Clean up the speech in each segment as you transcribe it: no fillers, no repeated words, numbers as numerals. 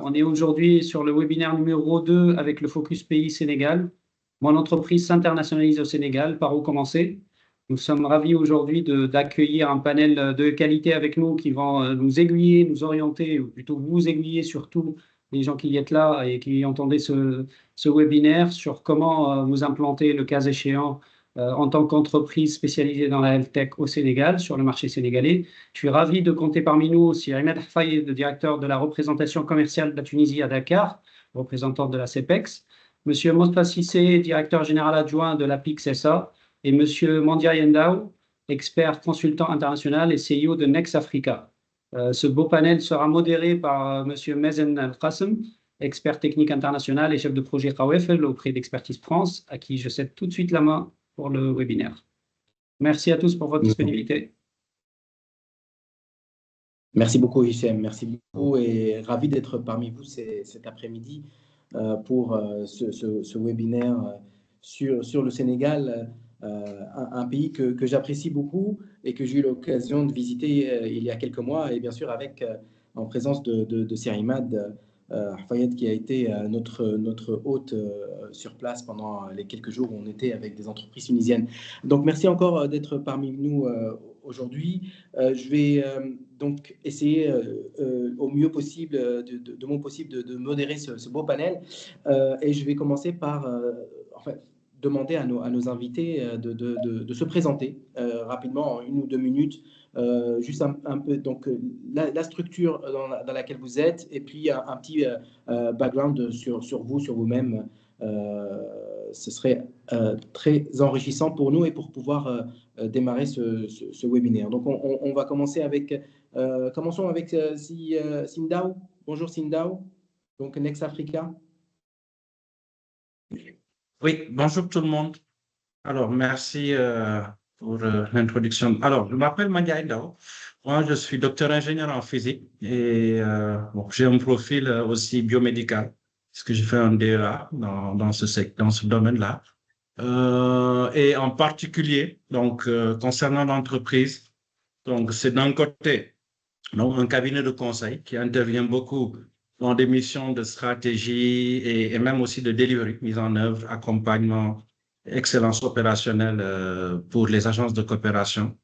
on est aujourd'hui sur le webinaire numéro 2 avec le focus pays Sénégal. Mon entreprise s'internationalise au Sénégal. Par où commencer? Nous sommes ravis aujourd'hui d'accueillir un panel de qualité avec nous qui vont nous aiguiller, nous orienter, ou plutôt vous aiguiller surtout, les gens qui y êtes là et qui entendez ce webinaire, sur comment vous implanter le cas échéant en tant qu'entreprise spécialisée dans la health tech au Sénégal, sur le marché sénégalais. Je suis ravi de compter parmi nous aussi Ahmed Fayed, le directeur de la représentation commerciale de la Tunisie à Dakar, représentant de la CEPEX, Monsieur Mostafa Cissé, directeur général adjoint de l'APIX SA, et Monsieur Mandia Yendao, expert consultant international et CEO de Next Africa. Ce beau panel sera modéré par Monsieur Mezen Al-Qassem, expert technique international et chef de projet KWFL auprès d'Expertise France, à qui je cède tout de suite la main pour le webinaire. Merci à tous pour votre disponibilité. Merci beaucoup, Hichem. Merci beaucoup et ravi d'être parmi vous cet après-midi pour ce webinaire sur le Sénégal, un pays que j'apprécie beaucoup et que j'ai eu l'occasion de visiter il y a quelques mois, et bien sûr en présence de Sirimad Fayed, qui a été notre hôte sur place pendant les quelques jours où on était avec des entreprises tunisiennes. Donc merci encore d'être parmi nous aujourd'hui. Je vais donc essayer au mieux possible, de mon possible, de modérer ce beau panel, et je vais commencer par demander à nos invités de se présenter rapidement en 1 ou 2 minutes, juste un peu donc la structure dans laquelle vous êtes, et puis un petit background sur vous, sur vous-même. Ce serait très enrichissant pour nous et pour pouvoir démarrer ce webinaire. Donc on va commencer avec commençons avec Sindao. Bonjour Sindao, donc Next Africa. Oui, bonjour tout le monde. Alors, merci pour l'introduction. Alors, je m'appelle Mandia Yendao. Moi, je suis docteur ingénieur en physique et j'ai un profil aussi biomédical, parce que j'ai fait un DEA dans ce domaine-là. Et en particulier, donc, concernant l'entreprise, donc c'est d'un côté, donc, un cabinet de conseil qui intervient beaucoup dans des missions de stratégie et même aussi de delivery, mise en œuvre, accompagnement, excellence opérationnelle pour les agences de coopération.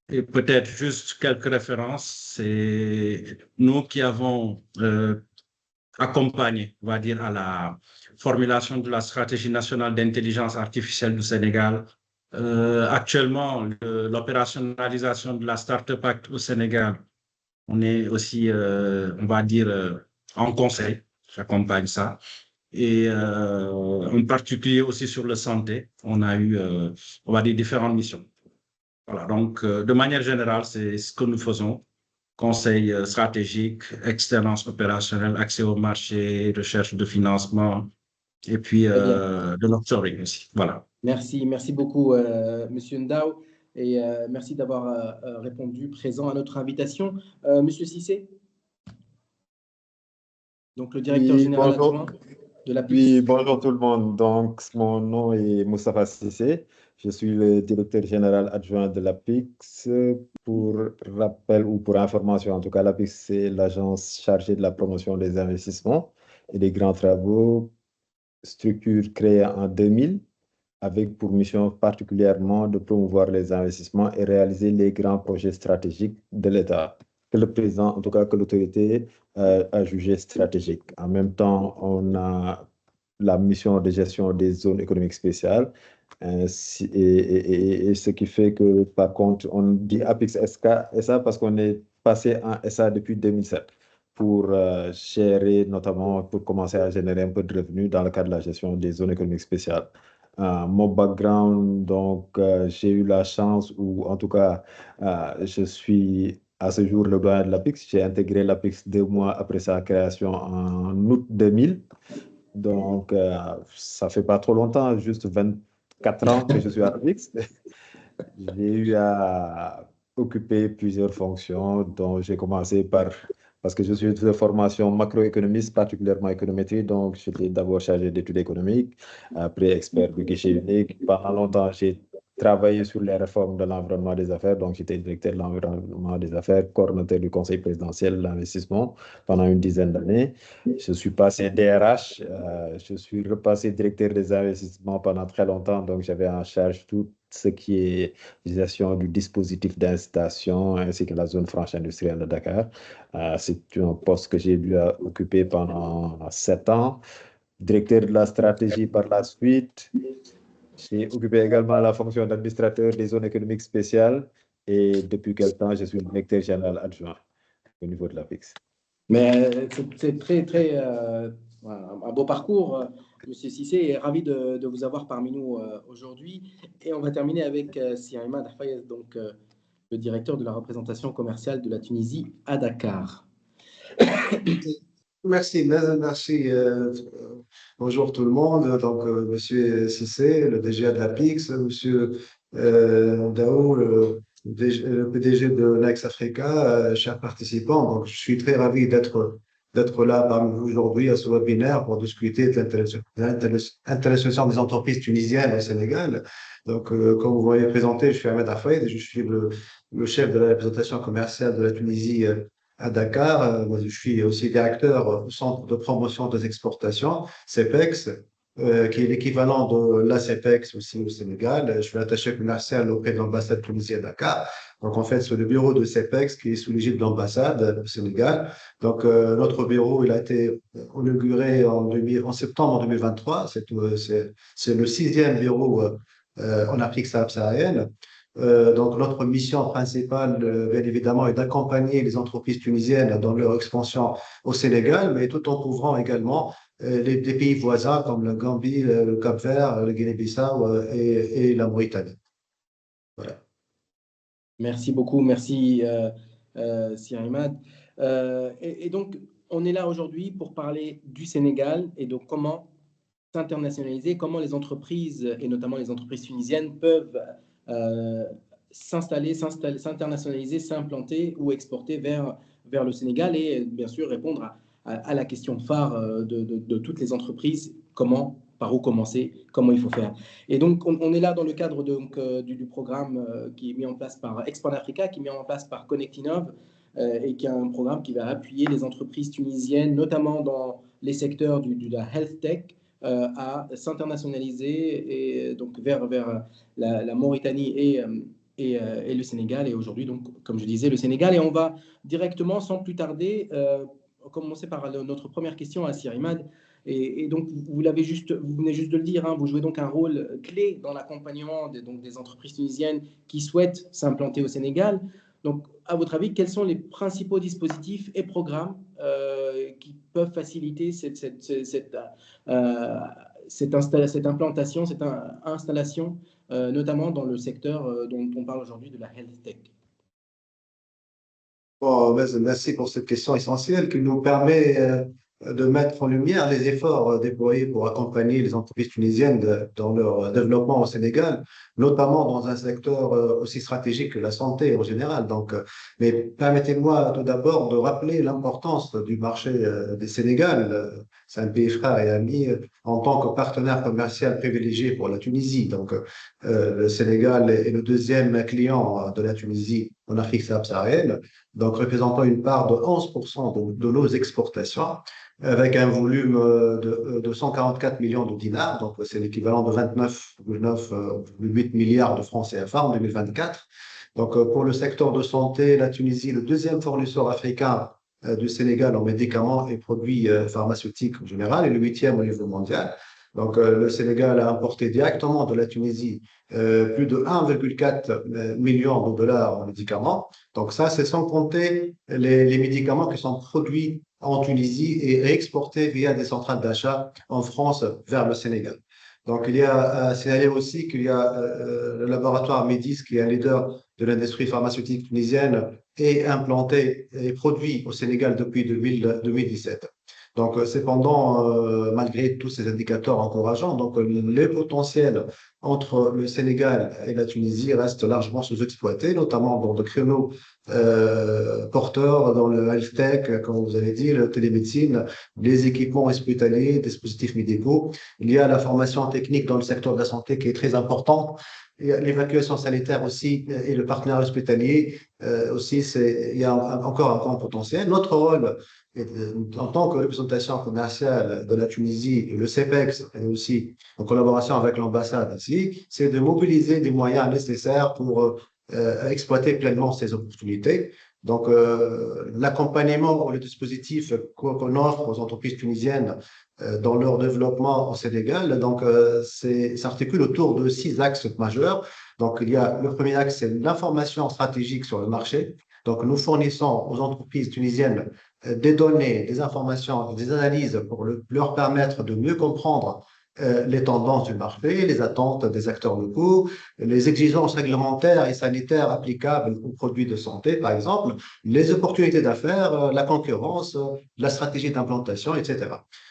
Et peut-être juste quelques références, c'est nous qui avons accompagné, on va dire, à la formulation de la stratégie nationale d'intelligence artificielle du Sénégal. Actuellement, l'opérationnalisation de la Startup Act au Sénégal, on est aussi, on va dire, en conseil, j'accompagne ça. Et en particulier aussi sur le santé, on a eu, on va dire, différentes missions. Voilà, donc de manière générale, c'est ce que nous faisons. Conseil stratégique, excellence opérationnelle, accès au marché, recherche de financement, et puis de l'offshoring aussi. Voilà. Merci beaucoup, Monsieur Ndao, et merci d'avoir répondu présent à notre invitation. Monsieur Cissé, donc le directeur général adjoint de l'APIX. Oui, bonjour tout le monde. Donc, mon nom est Mostafa Cissé. Je suis le directeur général adjoint de l'APIX. Pour rappel ou pour information, en tout cas, l'APIX, c'est l'agence chargée de la promotion des investissements et des grands travaux, structure créée en 2000, avec pour mission particulièrement de promouvoir les investissements et réaliser les grands projets stratégiques de l'État, que le président, en tout cas que l'autorité a jugé stratégique. En même temps, on a la mission de gestion des zones économiques spéciales, et ce qui fait que, par contre, on dit APIX SA parce qu'on est passé en SA depuis 2007 pour gérer, notamment pour commencer à générer un peu de revenus dans le cadre de la gestion des zones économiques spéciales. Mon background, donc, j'ai eu la chance, ou en tout cas, je suis à ce jour le doyen de l'APIX. J'ai intégré l'APIX 2 mois après sa création en août 2000. Donc, ça fait pas trop longtemps, juste 24 ans que je suis à l'APIX. J'ai eu à occuper plusieurs fonctions, dont j'ai commencé par... Parce que je suis de formation macroéconomiste, particulièrement économétrie, donc j'étais d'abord chargé d'études économiques, après expert du guichet unique. Pendant longtemps, j'ai travaillé sur les réformes de l'environnement des affaires. Donc, j'étais directeur de l'environnement des affaires, coordonnateur du Conseil présidentiel de l'investissement pendant une dizaine d'années. Je suis passé DRH, je suis repassé directeur des investissements pendant très longtemps. Donc, j'avais en charge tout ce qui est gestion du dispositif d'incitation ainsi que la zone franche industrielle de Dakar. C'est un poste que j'ai dû occuper pendant 7 ans. Directeur de la stratégie par la suite. J'ai occupé également la fonction d'administrateur des zones économiques spéciales et depuis quelque temps, je suis directeur général adjoint au niveau de l'APIX. Mais c'est très, un beau parcours, Monsieur Cissé, et ravi de vous avoir parmi nous aujourd'hui. Et on va terminer avec Sir Imad Hafez, donc le directeur de la représentation commerciale de la Tunisie à Dakar. Merci. Bonjour tout le monde. Donc, Monsieur Cissé, le DG de l'APIX, Monsieur Dao, le PDG de l'Aix Africa, chers participants. Donc, je suis très ravi d'être là parmi vous aujourd'hui à ce webinaire pour discuter de l'internationalisation des entreprises tunisiennes au Sénégal. Donc, comme vous m'avez présenté, je suis Ahmed Hafez et je suis le chef de la représentation commerciale de la Tunisie à Dakar. Je suis aussi directeur au Centre de promotion des exportations, CEPEX, qui est l'équivalent de la CEPEX aussi au Sénégal. Je suis attaché commercial auprès de l'ambassade Tunisie à Dakar. Donc, en fait, c'est le bureau de CEPEX qui est sous l'égide de l'ambassade au Sénégal. Donc, notre bureau, il a été inauguré en septembre 2023. C'est le 6e bureau en Afrique subsaharienne. Donc, notre mission principale, bien évidemment, est d'accompagner les entreprises tunisiennes dans leur expansion au Sénégal, mais tout en couvrant également des pays voisins comme la Gambie, le Cap-Vert, le Guinée-Bissau et la Mauritanie. Voilà. Merci beaucoup, merci Sir Imad. Et donc, on est là aujourd'hui pour parler du Sénégal et donc comment s'internationaliser, comment les entreprises, et notamment les entreprises tunisiennes, peuvent s'internationaliser, s'implanter ou exporter vers le Sénégal et bien sûr répondre à la question phare de toutes les entreprises, par où commencer, comment il faut faire. Et donc, on est là dans le cadre du programme qui est mis en place par Expand Africa, qui est mis en place par Connectinov, et qui est un programme qui va appuyer les entreprises tunisiennes, notamment dans les secteurs de la health tech, à s'internationaliser et donc vers la Mauritanie et le Sénégal. Et aujourd'hui, donc, comme je disais, le Sénégal. Et on va directement, sans plus tarder, commencer par notre première question à Sir Imad. Et donc, vous venez juste de le dire, hein, vous jouez donc un rôle clé dans l'accompagnement des entreprises tunisiennes qui souhaitent s'implanter au Sénégal. Donc, à votre avis, quels sont les principaux dispositifs et programmes qui peuvent faciliter cette implantation, cette installation, notamment dans le secteur dont on parle aujourd'hui de la health tech? Bon, merci pour cette question essentielle qui nous permet de mettre en lumière les efforts déployés pour accompagner les entreprises tunisiennes dans leur développement au Sénégal, notamment dans un secteur aussi stratégique que la santé en général. Donc, mais permettez-moi tout d'abord de rappeler l'importance du marché du Sénégal. C'est un pays frère et ami en tant que partenaire commercial privilégié pour la Tunisie. Donc, le Sénégal est le deuxième client de la Tunisie en Afrique subsaharienne, donc représentant une part de 11% de nos exportations, avec un volume de 144 millions de dinars, donc c'est l'équivalent de 29,8 milliards de francs CFA en 2024. Donc, pour le secteur de santé, la Tunisie, le deuxième fournisseur africain du Sénégal en médicaments et produits pharmaceutiques en général, et le 8e au niveau mondial. Donc, le Sénégal a importé directement de la Tunisie plus de 1,4 million de dollars en médicaments. Donc, ça, c'est sans compter les médicaments qui sont produits en Tunisie et exportés via des centrales d'achat en France vers le Sénégal. Donc, il y a à signaler aussi qu'il y a le laboratoire Médis, qui est un leader de l'industrie pharmaceutique tunisienne, est implanté et produit au Sénégal depuis 2017. Donc, cependant, malgré tous ces indicateurs encourageants, donc le potentiel entre le Sénégal et la Tunisie reste largement sous-exploité, notamment dans le créneau porteurs, dans le health tech, comme vous avez dit, la télémédecine, les équipements hospitaliers, dispositifs médicaux. Il y a la formation technique dans le secteur de la santé qui est très importante. l'évacuation sanitaire aussi et le partenariat hospitalier aussi, il y a encore un grand potentiel. Notre rôle en tant que représentation commerciale de la Tunisie, le CEPEX, et aussi en collaboration avec l'ambassade ici, c'est de mobiliser des moyens nécessaires pour exploiter pleinement ces opportunités. Donc, l'accompagnement ou le dispositif qu'on offre aux entreprises tunisiennes dans leur développement au Sénégal, donc, s'articule autour de 6 axes majeurs. Donc, il y a le premier axe, c'est l'information stratégique sur le marché. Donc, nous fournissons aux entreprises tunisiennes des données, des informations, des analyses pour leur permettre de mieux comprendre les tendances du marché, les attentes des acteurs locaux, les exigences réglementaires et sanitaires applicables aux produits de santé, par exemple, les opportunités d'affaires, la concurrence, la stratégie d'implantation, etc.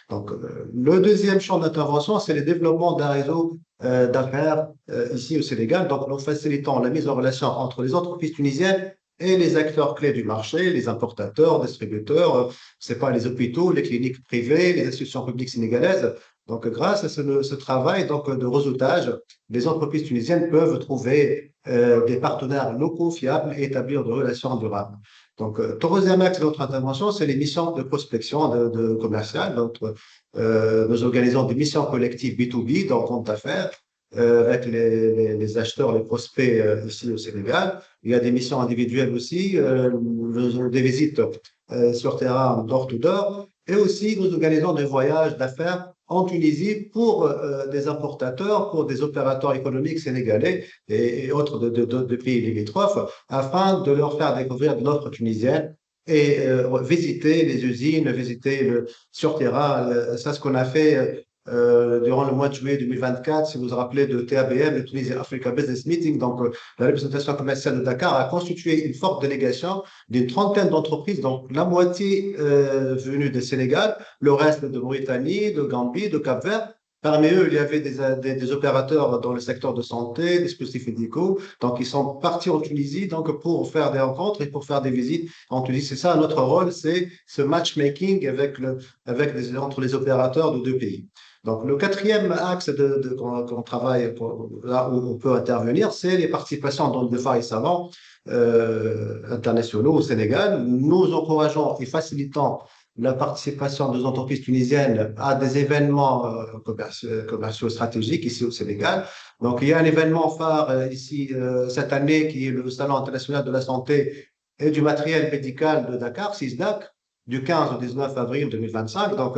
Donc, le deuxième champ d'intervention, c'est le développement d'un réseau d'affaires ici au Sénégal. Donc, nous facilitons la mise en relation entre les entreprises tunisiennes et les acteurs clés du marché, les importateurs, distributeurs, c'est pas les hôpitaux, les cliniques privées, les institutions publiques sénégalaises. Donc, grâce à ce travail donc, de réseautage, les entreprises tunisiennes peuvent trouver des partenaires locaux fiables et établir des relations durables. Donc, troisième axe de notre intervention, c'est les missions de prospection de commerciales. Donc, nous organisons des missions collectives B2B dans le compte d'affaires avec les acheteurs, les prospects ici au Sénégal. Il y a des missions individuelles aussi, des visites sur terrain door-to-door. Et aussi, nous organisons des voyages d'affaires en Tunisie pour des importateurs, pour des opérateurs économiques sénégalais et autres de pays limitrophes, afin de leur faire découvrir de l'offre tunisienne et visiter les usines, visiter sur terrain. C'est ce qu'on a fait durant le mois de juillet 2024, si vous vous rappelez de TABM, le Tunisia Africa Business Meeting. Donc, la représentation commerciale de Dakar a constitué une forte délégation d'une trentaine d'entreprises, donc la moitié venue du Sénégal, le reste de Mauritanie, de Gambie, de Cap-Vert. Parmi eux, il y avait des opérateurs dans le secteur de santé, des dispositifs médicaux. Donc, ils sont partis en Tunisie donc, pour faire des rencontres et pour faire des visites en Tunisie. C'est ça notre rôle, c'est ce matchmaking entre les opérateurs de deux pays. Donc, le quatrième axe qu'on travaille, là où on peut intervenir, c'est les participations dans le Far East Salon internationaux au Sénégal. Nous encourageons et facilitons la participation des entreprises tunisiennes à des événements commerciaux stratégiques ici au Sénégal. Donc, il y a un événement phare ici cette année qui est le Salon international de la santé et du matériel médical de Dakar, SISDAC, du 15 au 19 avril 2025. Donc,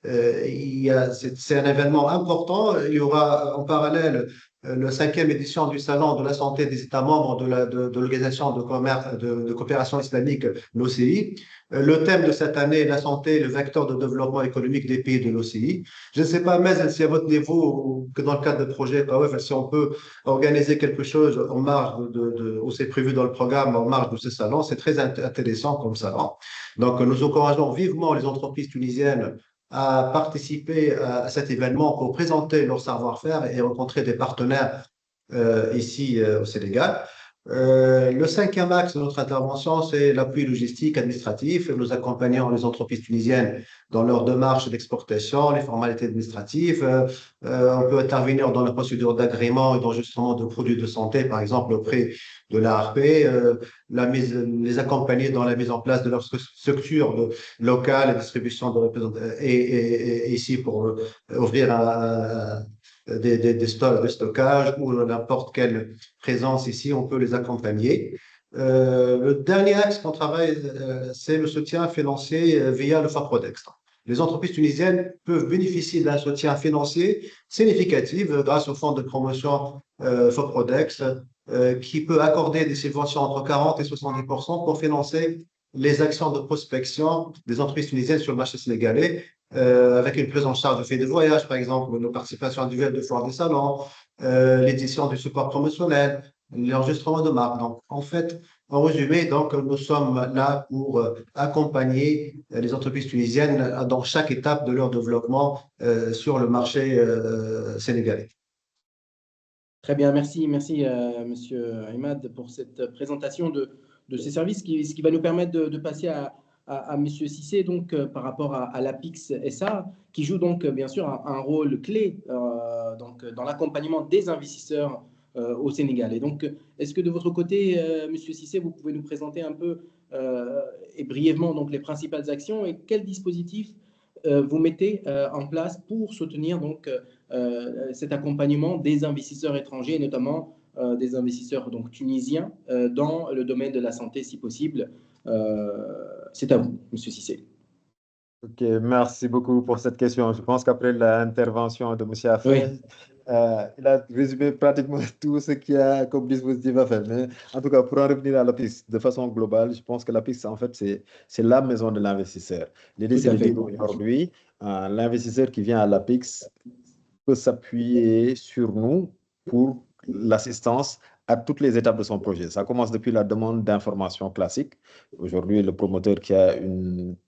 c'est un événement important. Il y aura en parallèle la 5e édition du Salon de la santé des États membres de l'Organisation de coopération islamique, l'OCI. Le thème de cette année est la santé, le vecteur de développement économique des pays de l'OCI. Je ne sais pas, mais si à votre niveau, ou que dans le cadre de projet, si on peut organiser quelque chose en marge où c'est prévu dans le programme, en marge de ce salon, c'est très intéressant comme salon. Donc, nous encourageons vivement les entreprises tunisiennes à participer à cet événement pour présenter leur savoir-faire et rencontrer des partenaires ici au Sénégal. Le 5e axe de notre intervention, c'est l'appui logistique administratif. Nous accompagnons les entreprises tunisiennes dans leur démarche d'exportation, les formalités administratives. On peut intervenir dans la procédure d'agrément et d'enregistrement de produits de santé, par exemple auprès de l'ARP, les accompagner dans la mise en place de leur structure locale et distribution et ici pour ouvrir des stocks de stockage ou n'importe quelle présence ici, on peut les accompagner. Le dernier axe qu'on travaille, c'est le soutien financier via le FAPRODEX. Les entreprises tunisiennes peuvent bénéficier d'un soutien financier significatif grâce au fonds de promotion FAPRODEX qui peut accorder des subventions entre 40 et 70% pour financer les actions de prospection des entreprises tunisiennes sur le marché sénégalais avec une prise en charge de frais de voyage, par exemple, nos participations individuelles de foires des salons, l'édition du support promotionnel, l'enregistrement de marque. Donc, en fait, en résumé, donc, nous sommes là pour accompagner les entreprises tunisiennes dans chaque étape de leur développement sur le marché sénégalais. Très bien, merci Monsieur Imad pour cette présentation de ces services, ce qui va nous permettre de passer à Monsieur Cissé, donc par rapport à l'APIX SA, qui joue donc bien sûr un rôle clé donc, dans l'accompagnement des investisseurs au Sénégal. Et donc, est-ce que de votre côté, Monsieur Cissé, vous pouvez nous présenter un peu et brièvement donc, les principales actions et quels dispositifs vous mettez en place pour soutenir donc, cet accompagnement des investisseurs étrangers, et notamment des investisseurs donc, tunisiens dans le domaine de la santé, si possible. C'est à vous, Monsieur Cissé. Ok, merci beaucoup pour cette question. Je pense qu'après l'intervention de M. Affel, il a résumé pratiquement tout ce qu'il y a comme dispositif à faire. Mais en tout cas, pour en revenir à l'APIX, de façon globale, je pense que l'APIX, en fait, c'est la maison de l'investisseur. L'idée, c'est de dire aujourd'hui, l'investisseur qui vient à l'APIX peut s'appuyer sur nous pour l'assistance à toutes les étapes de son projet. Ça commence depuis la demande d'informations classique. Aujourd'hui, le promoteur qui a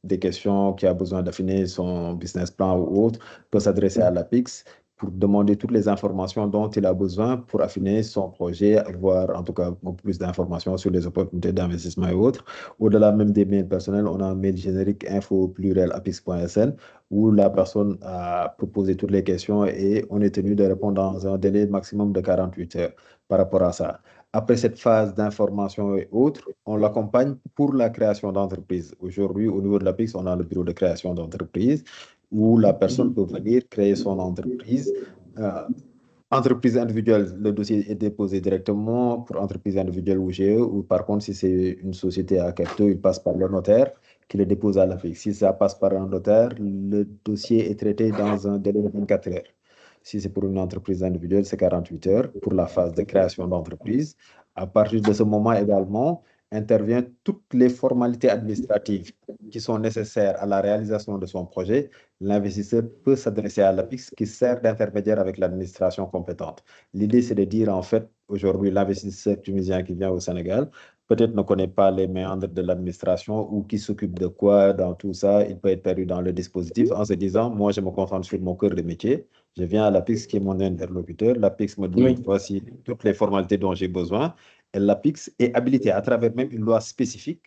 des questions, qui a besoin d'affiner son business plan ou autre, peut s'adresser à l'APIX pour demander toutes les informations dont il a besoin pour affiner son projet, avoir en tout cas plus d'informations sur les opportunités d'investissement et autres. Au-delà même des mails personnels, on a un mail générique info@apix.sn où la personne a posé toutes les questions et on est tenu de répondre dans un délai maximum de 48 heures par rapport à ça. Après cette phase d'information et autres, on l'accompagne pour la création d'entreprise. Aujourd'hui, au niveau de l'APIX, on a le bureau de création d'entreprise où la personne peut venir créer son entreprise. Entreprise individuelle, le dossier est déposé directement pour entreprise individuelle ou GE, ou par contre, si c'est une société à capitaux, il passe par le notaire qui le dépose à l'APIX. Si ça passe par un notaire, le dossier est traité dans un délai de 24 heures. Si c'est pour une entreprise individuelle, c'est 48 heures pour la phase de création d'entreprise. À partir de ce moment également, interviennent toutes les formalités administratives qui sont nécessaires à la réalisation de son projet. L'investisseur peut s'adresser à l'APIX qui sert d'intermédiaire avec l'administration compétente. L'idée, c'est de dire, en fait, aujourd'hui, l'investisseur tunisien qui vient au Sénégal, peut-être ne connaît pas les méandres de l'administration ou qui s'occupe de quoi dans tout ça. Il peut être perdu dans le dispositif en se disant, moi, je me concentre sur mon cœur de métier. Je viens à l'APIX qui est mon interlocuteur. L'APIX me dit, voici toutes les formalités dont j'ai besoin. Et l'APIX est habilité à travers même une loi spécifique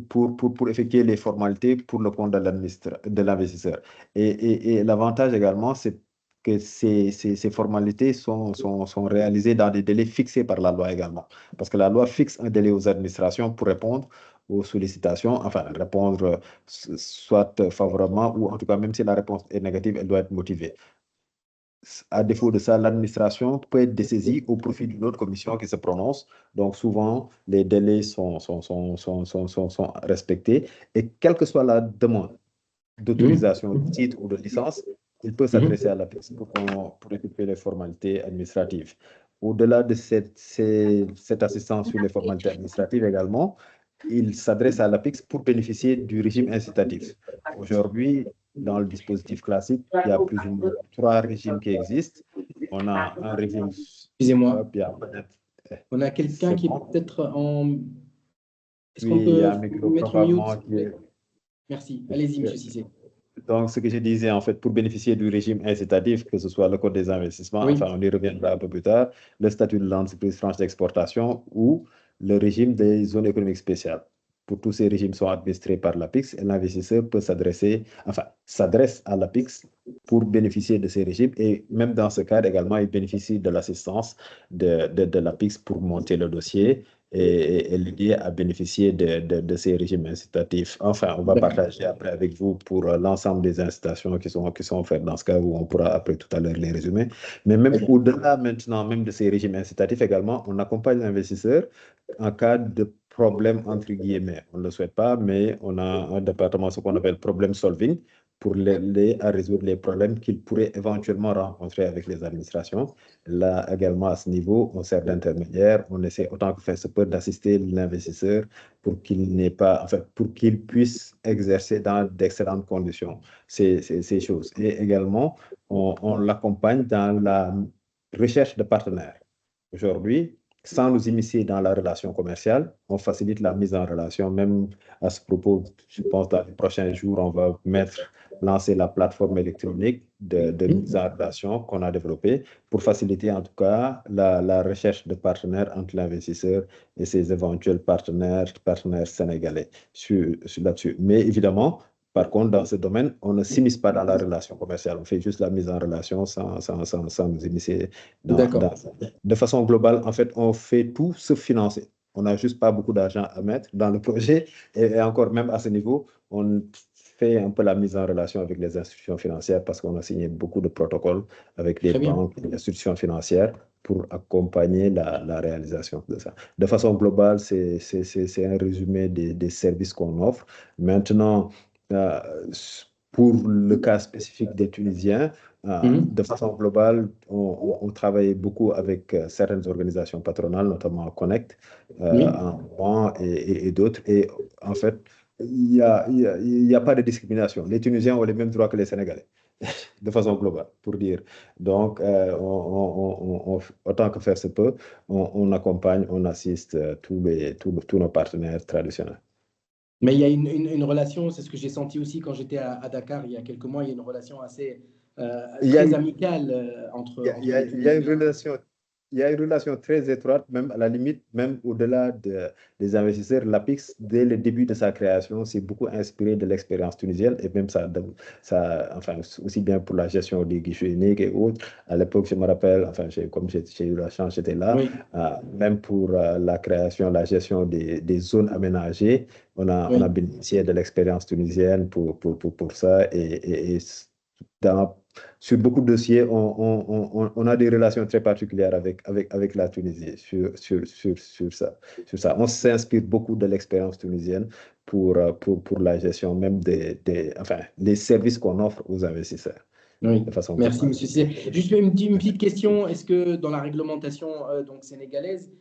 pour effectuer les formalités pour le compte de l'investisseur. Et l'avantage également, c'est que ces formalités sont réalisées dans des délais fixés par la loi également. Parce que la loi fixe un délai aux administrations pour répondre aux sollicitations, enfin répondre soit favorablement ou en tout cas même si la réponse est négative, elle doit être motivée. À défaut de ça, l'administration peut être dessaisie au profit d'une autre commission qui se prononce. Donc, souvent, les délais sont respectés. Et quelle que soit la demande d'autorisation de titre ou de licence, il peut s'adresser à l'APIX pour occuper les formalités administratives. Au-delà de cette assistance sur les formalités administratives également, il s'adresse à l'APIX pour bénéficier du régime incitatif. Aujourd'hui, dans le dispositif classique, il y a plus ou moins 3 régimes qui existent. On a un régime... Excusez-moi. On a quelqu'un qui est peut-être en... Est-ce qu'on peut mettre mute? Merci. Allez-y, M. Cissé. Donc, ce que je disais, en fait, pour bénéficier du régime incitatif, que ce soit le code des investissements, enfin, on y reviendra un peu plus tard, le statut de l'entreprise franche d'exportation ou le régime des zones économiques spéciales. Pour tous ces régimes sont administrés par l'APIX et l'investisseur peut s'adresse à l'APIX pour bénéficier de ces régimes et même dans ce cadre également, il bénéficie de l'assistance de l'APIX pour monter le dossier et l'aider à bénéficier de ces régimes incitatifs. Enfin, on va partager après avec vous pour l'ensemble des incitations qui sont offertes dans ce cas où on pourra après tout à l'heure les résumer. Mais même au-delà maintenant même de ces régimes incitatifs également, on accompagne l'investisseur en cas de problème entre guillemets. On ne le souhaite pas, mais on a un département, ce qu'on appelle problem solving, pour l'aider à résoudre les problèmes qu'il pourrait éventuellement rencontrer avec les administrations. Là également, à ce niveau, on sert d'intermédiaire, on essaie autant que faire se peut d'assister l'investisseur pour qu'il puisse exercer dans d'excellentes conditions ces choses. Et également, on l'accompagne dans la recherche de partenaires. Aujourd'hui, sans nous immiscer dans la relation commerciale, on facilite la mise en relation. Même à ce propos, je pense dans les prochains jours, on va lancer la plateforme électronique de mise en relation qu'on a développée pour faciliter en tout cas la recherche de partenaires entre l'investisseur et ses éventuels partenaires sénégalais là-dessus. Mais évidemment, Par contre, dans ce domaine, on ne s'immisce pas dans la relation commerciale. On fait juste la mise en relation sans nous immiscer D'accord. De façon globale, en fait, on fait tout se financer. On n'a juste pas beaucoup d'argent à mettre dans le projet. Et encore même à ce niveau, on fait un peu la mise en relation avec les institutions financières parce qu'on a signé beaucoup de protocoles avec les Très bien. banques, les institutions financières pour accompagner la réalisation de ça. De façon globale, c'est un résumé des services qu'on offre. Maintenant, euh, pour le cas spécifique des Tunisiens, de façon globale, on travaille beaucoup avec certaines organisations patronales, notamment Connect, Oui. et d'autres. Et en fait, il y a pas de discrimination. Les Tunisiens ont les mêmes droits que les Sénégalais, de façon globale, pour dire. Donc, autant que faire se peut, on accompagne, on assiste tous nos partenaires traditionnels. Mais il y a une relation, c'est ce que j'ai senti aussi quand j'étais à Dakar il y a quelques mois, il y a une relation assez très amicale entre Il y a les Tunisiens. il y a une relation très étroite, même à la limite, même au-delà des investisseurs. L'APIX, dès le début de sa création, s'est beaucoup inspiré de l'expérience tunisienne et même enfin, aussi bien pour la gestion des guichets uniques et autres. À l'époque, je me rappelle, enfin, comme j'ai eu la chance, j'étais là, Oui, même pour la création, la gestion des zones aménagées, on a oui. bénéficié de l'expérience tunisienne pour ça et dans sur beaucoup de dossiers, on a des relations très particulières avec la Tunisie sur ça. On s'inspire beaucoup de l'expérience tunisienne pour la gestion même enfin, les services qu'on offre aux investisseurs Oui, de façon merci, globale. monsieur Cissé. Juste une petite question. Est-ce que dans la réglementation donc sénégalaise,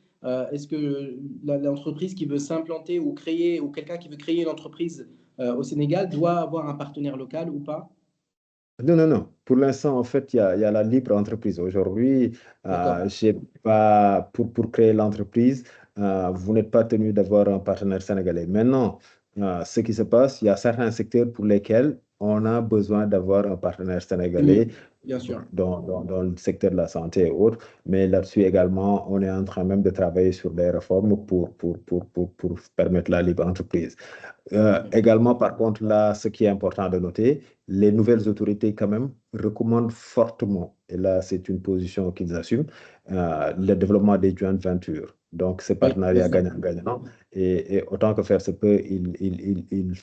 est-ce que l'entreprise qui veut s'implanter ou créer, ou quelqu'un qui veut créer une entreprise au Sénégal doit avoir un partenaire local ou pas? Non, non, non. Pour l'instant, en fait, il y a la libre entreprise. Aujourd'hui, D'accord. j'ai pas, pour créer l'entreprise, vous n'êtes pas tenu d'avoir un partenaire sénégalais. Maintenant, ce qui se passe, il y a certains secteurs pour lesquels on a besoin d'avoir un partenaire C'est mieux, sénégalais bien sûr. dans le secteur de la santé et autres. Mais là-dessus également, on est en train même de travailler sur des réformes pour permettre la libre entreprise. Également, par contre, là, ce qui est important de noter, les nouvelles autorités, quand même, recommandent fortement, et là, c'est une position qu'ils assument, le développement des joint ventures. Donc, ces Oui, bien partenariats sûr. gagnant-gagnant. Et autant que faire se peut, ils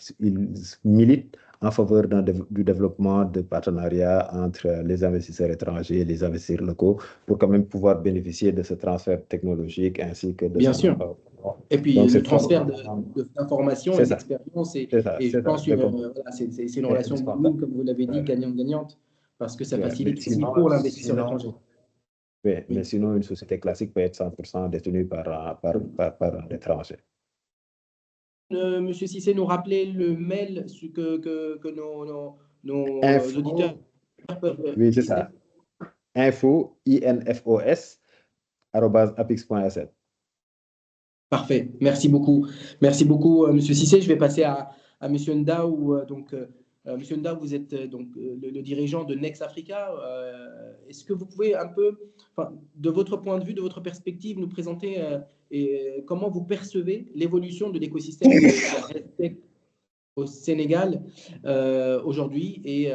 militent en faveur du développement de partenariats entre les investisseurs étrangers et les investisseurs locaux pour quand même pouvoir bénéficier de ce transfert technologique ainsi que de ce Bien sûr. know-how. Et puis Donc, le c'est transfert fortement. d'informations C'est et ça, d'expérience, et je c'est ça, pense voilà, c'est une c'est relation win-win, indispensable. comme vous l'avez dit, Ouais. gagnant-gagnante, parce que ça Ouais. Mais facilite aussi pour l'investisseur étranger. mais Oui. sinon, une société classique peut être 100% détenue par un étranger. Monsieur Cissé nous rappelait le mail que nos auditeurs Info, peuvent oui, c'est utiliser. ça. infos, @apix.sn. Parfait, merci beaucoup. Merci beaucoup, Monsieur Cissé. Je vais passer à Monsieur Ndao. Monsieur Ndao, vous êtes le dirigeant de Next Africa. Est-ce que vous pouvez un peu, enfin, de votre point de vue, de votre perspective, nous présenter comment vous percevez l'évolution de l'écosystème de la RegTech au Sénégal aujourd'hui et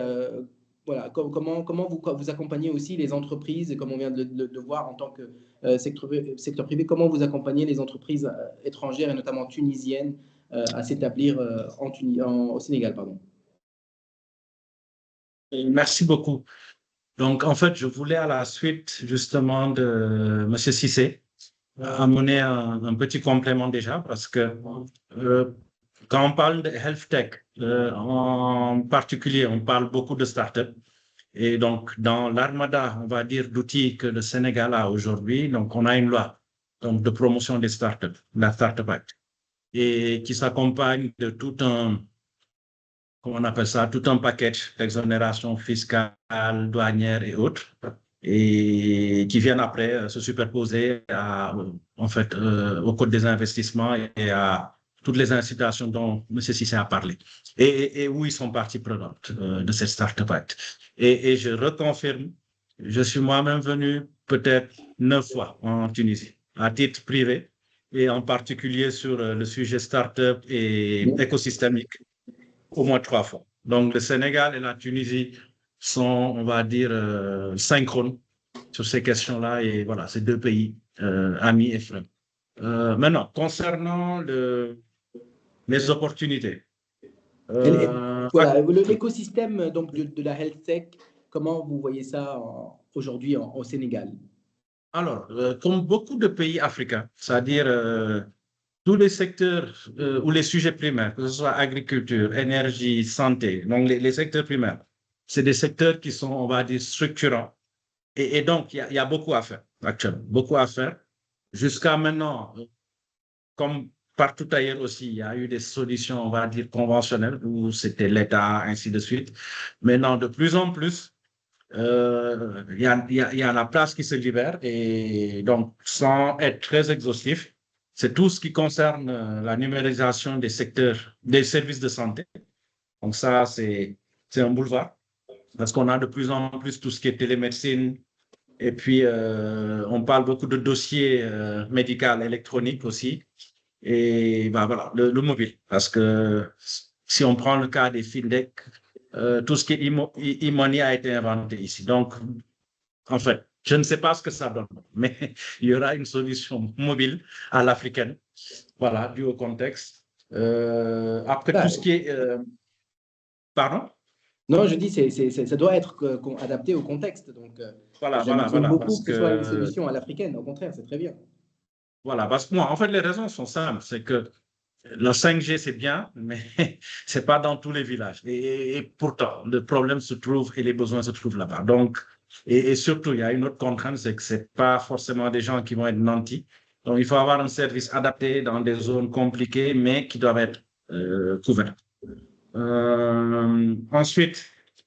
voilà, comment vous accompagnez aussi les entreprises, et comme on vient de voir en tant que secteur privé, comment vous accompagnez les entreprises étrangères et notamment tunisiennes à s'établir au Sénégal, pardon. Merci beaucoup. Donc, en fait, je voulais à la suite justement de M. Cissé amener un petit complément déjà parce que quand on parle de health tech, en particulier, on parle beaucoup de startups. Et donc, dans l'armada, on va dire, d'outils que le Sénégal a aujourd'hui, donc on a une loi donc, de promotion des startups, la Startup Act, et qui s'accompagne de tout un, comment on appelle ça, tout un package d'exonération fiscale, douanière et autres, et qui viennent après se superposer en fait, au code des investissements et à toutes les incitations dont M. Cissé a parlé, et où ils sont partie prenante de cette Startup Act. Et je reconfirme, je suis moi-même venu peut-être 9 fois en Tunisie, à titre privé, et en particulier sur le sujet startup et écosystémique. au moins 3 fois. Donc, le Sénégal et la Tunisie sont, on va dire, synchrones sur ces questions-là. Et voilà, c'est 2 pays amis et frères. Maintenant, concernant les opportunités. Voilà, l'écosystème donc de la health tech, comment vous voyez ça aujourd'hui au Sénégal? Alors, comme beaucoup de pays africains, c'est-à-dire tous les secteurs ou les sujets primaires, que ce soit agriculture, énergie, santé, donc les secteurs primaires, c'est des secteurs qui sont, on va dire, structurants. Et donc, il y a beaucoup à faire actuellement, beaucoup à faire. Jusqu'à maintenant, comme partout ailleurs aussi, il y a eu des solutions, on va dire, conventionnelles où c'était l'État, ainsi de suite. Maintenant, de plus en plus, il y a la place qui se libère et donc, sans être très exhaustif, c'est tout ce qui concerne la numérisation des secteurs, des services de santé. Donc ça, c'est un boulevard parce qu'on a de plus en plus tout ce qui est télémédecine et puis on parle beaucoup de dossiers médicaux électroniques aussi et ben, voilà, le mobile parce que si on prend le cas des fintech, tout ce qui est e-money a été inventé ici. Donc, en fait, je ne sais pas ce que ça donne, mais il y aura une solution mobile à l'africaine, voilà, dû au contexte. Après, tout ce qui est... pardon? Non, je dis, ça doit être adapté au contexte. Donc, Voilà, j'aime beaucoup parce que ce soit une solution à l'africaine. Au contraire, c'est très bien. Voilà, parce que moi, en fait, les raisons sont simples. C'est que le 5G, c'est bien, mais c'est pas dans tous les villages. Et pourtant, le problème se trouve et les besoins se trouvent là-bas. Donc, et surtout, il y a une autre contrainte, c'est que c'est pas forcément des gens qui vont être nantis. Donc, il faut avoir un service adapté dans des zones compliquées, mais qui doivent être couvertes. Ensuite,